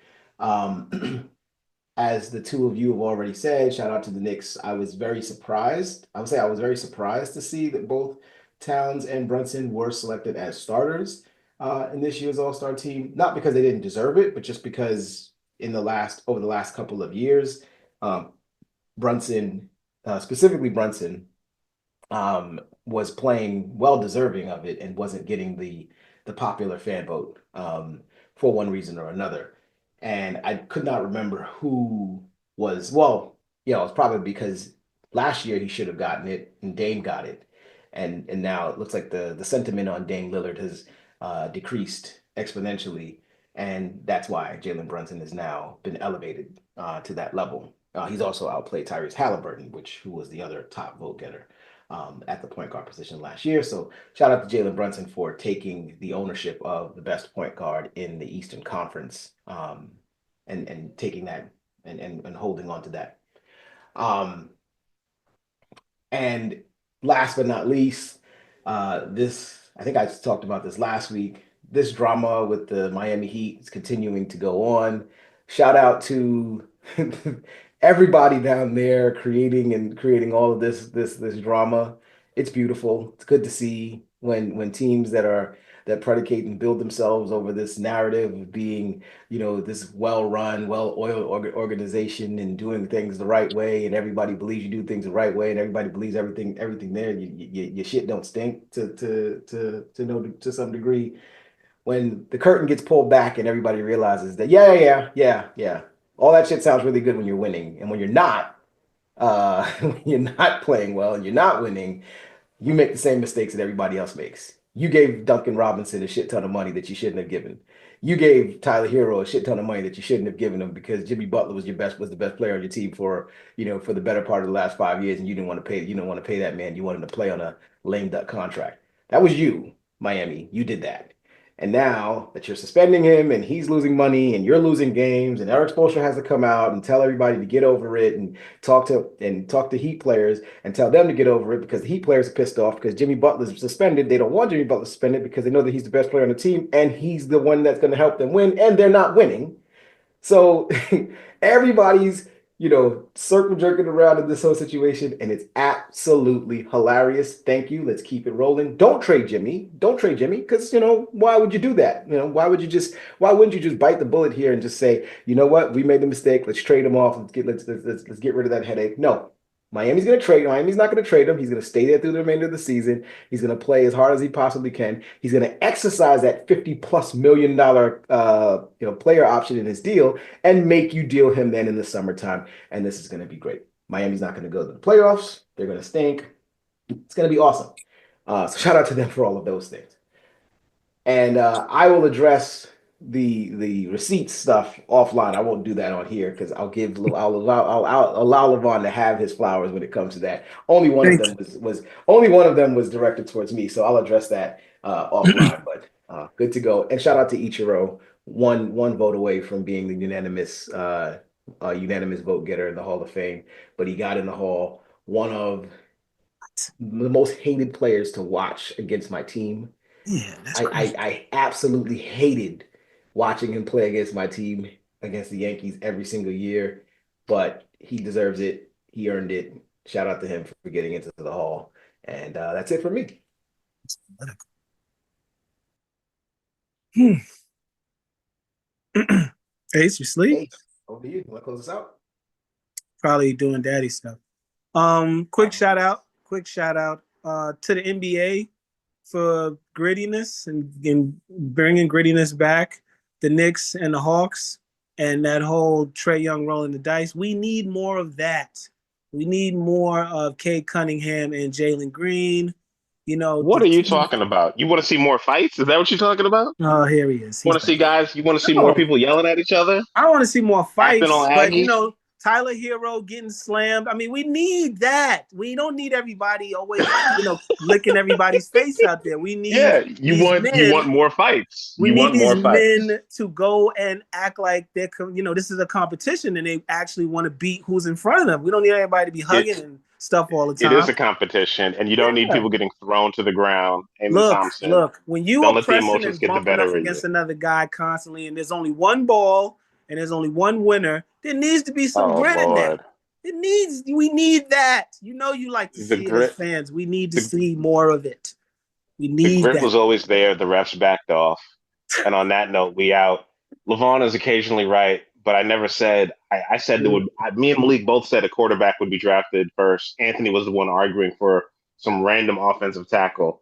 C: As the 2 of you have already said, shout out to the Knicks. I was very surprised. I would say I was very surprised to see that both Towns and Brunson were selected as starters in this year's All-Star team. Not because they didn't deserve it, but just because over the last couple of years, Brunson, specifically Brunson, was playing well deserving of it and wasn't getting the popular fan vote for one reason or another. And I could not remember who was, it's probably because last year he should have gotten it and Dame got it. And now it looks like the sentiment on Dame Lillard has decreased exponentially. And that's why Jalen Brunson has now been elevated to that level. He's also outplayed Tyrese Halliburton, who was the other top vote getter at the point guard position last year. So shout out to Jalen Brunson for taking the ownership of the best point guard in the Eastern Conference and taking that and holding on to that. And last but not least, this I think I talked about this last week. This drama with the Miami Heat is continuing to go on. Shout out to everybody down there creating all of this drama. It's beautiful. It's good to see when teams that predicate and build themselves over this narrative of being, this well-run, well-oiled organization and doing things the right way, and everybody believes you do things the right way, and everybody believes everything there. Your shit don't stink to some degree. When the curtain gets pulled back and everybody realizes that, yeah, all that shit sounds really good when you're winning, and when you're not, when you're not playing well and you're not winning, you make the same mistakes that everybody else makes. You gave Duncan Robinson a shit ton of money that you shouldn't have given. You gave Tyler Hero a shit ton of money that you shouldn't have given him because Jimmy Butler was the best player on your team for the better part of the last 5 years, and you didn't want to pay that man. You wanted to play on a lame duck contract. That was you, Miami. You did that. And now that you're suspending him and he's losing money and you're losing games, and Eric Spoelstra has to come out and tell everybody to get over it and talk to Heat players and tell them to get over it because the Heat players are pissed off because Jimmy Butler's suspended. They don't want Jimmy Butler suspended because they know that he's the best player on the team and he's the one that's going to help them win, and they're not winning. So everybody's circle jerking around in this whole situation, and it's absolutely hilarious. Thank you. Let's keep it rolling. Don't trade Jimmy. Don't trade Jimmy because why would you do that? Why wouldn't you just bite the bullet here and just say, you know what, we made the mistake. Let's trade him off. Let's get rid of that headache. No. Miami's going to trade him. Miami's not going to trade him. He's going to stay there through the remainder of the season. He's going to play as hard as he possibly can. He's going to exercise that $50+ million player option in his deal and make you deal him then in the summertime. And this is going to be great. Miami's not going to go to the playoffs. They're going to stink. It's going to be awesome. So shout out to them for all of those things. And I will address the receipts stuff offline. I won't do that on here because I'll allow Levon to have his flowers when it comes to that. Only one of them was directed towards me, so I'll address that offline. But good to go. And shout out to Ichiro, one vote away from being the unanimous vote getter in the Hall of Fame, but he got in the Hall. One of the most hated players to watch against my team.
D: Yeah, that's crazy.
C: I absolutely hated watching him play against my team, against the Yankees every single year, but he deserves it. He earned it. Shout out to him for getting into the Hall. And that's it for me.
D: Ace, you sleep?
C: Ace, over to you. Want to close this out?
D: Probably doing daddy stuff. Quick shout out to the NBA for grittiness and bringing grittiness back. The Knicks and the Hawks and that whole Trae Young rolling the dice. We need more of that. We need more of Cade Cunningham and Jalen Green.
B: What are you talking about? You want to see more fights? Is that what you're talking about?
D: Oh, here he is.
B: You want to see more people yelling at each other?
D: I want to see more fights,
B: but
D: Tyler Hero getting slammed. I mean, we need that. We don't need everybody always, licking everybody's face out there. We need
B: you want more fights.
D: We need these men to go and act like they're, this is a competition and they actually want to beat who's in front of them. We don't need everybody to be hugging and stuff all the time.
B: It is a competition, and you don't need people getting thrown to the ground.
D: Look, when you are pressing and bumping up against another guy constantly, and there's only one ball and there's only one winner, there needs to be some grit in there. We need that. You like to see it as fans. We need to see more of it. We need
B: the grit was always there. The refs backed off. And on that note, we out. Levon is occasionally right, but I never said, I said me and Malik both said a quarterback would be drafted first. Anthony was the one arguing for some random offensive tackle.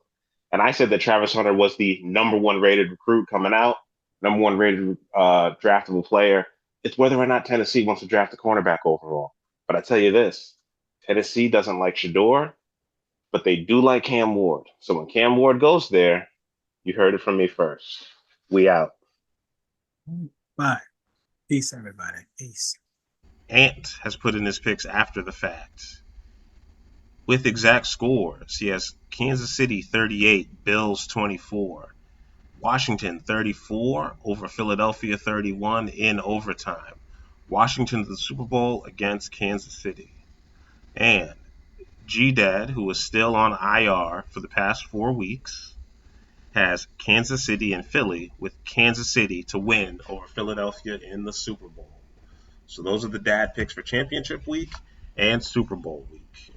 B: And I said that Travis Hunter was the number one rated recruit coming out, number one rated draftable player. It's whether or not Tennessee wants to draft a cornerback overall. But I tell you this, Tennessee doesn't like Shador, but they do like Cam Ward. So when Cam Ward goes there, you heard it from me first. We out.
D: Bye. Peace, everybody. Peace.
E: Ant has put in his picks after the fact. With exact scores, he has Kansas City 38, Bills 24. Washington 34 over Philadelphia 31 in overtime. Washington to the Super Bowl against Kansas City. And G-Dad, who is still on IR for the past 4 weeks. has Kansas City and Philly, with Kansas City to win over Philadelphia in the Super Bowl. So those are the dad picks for championship week and Super Bowl week.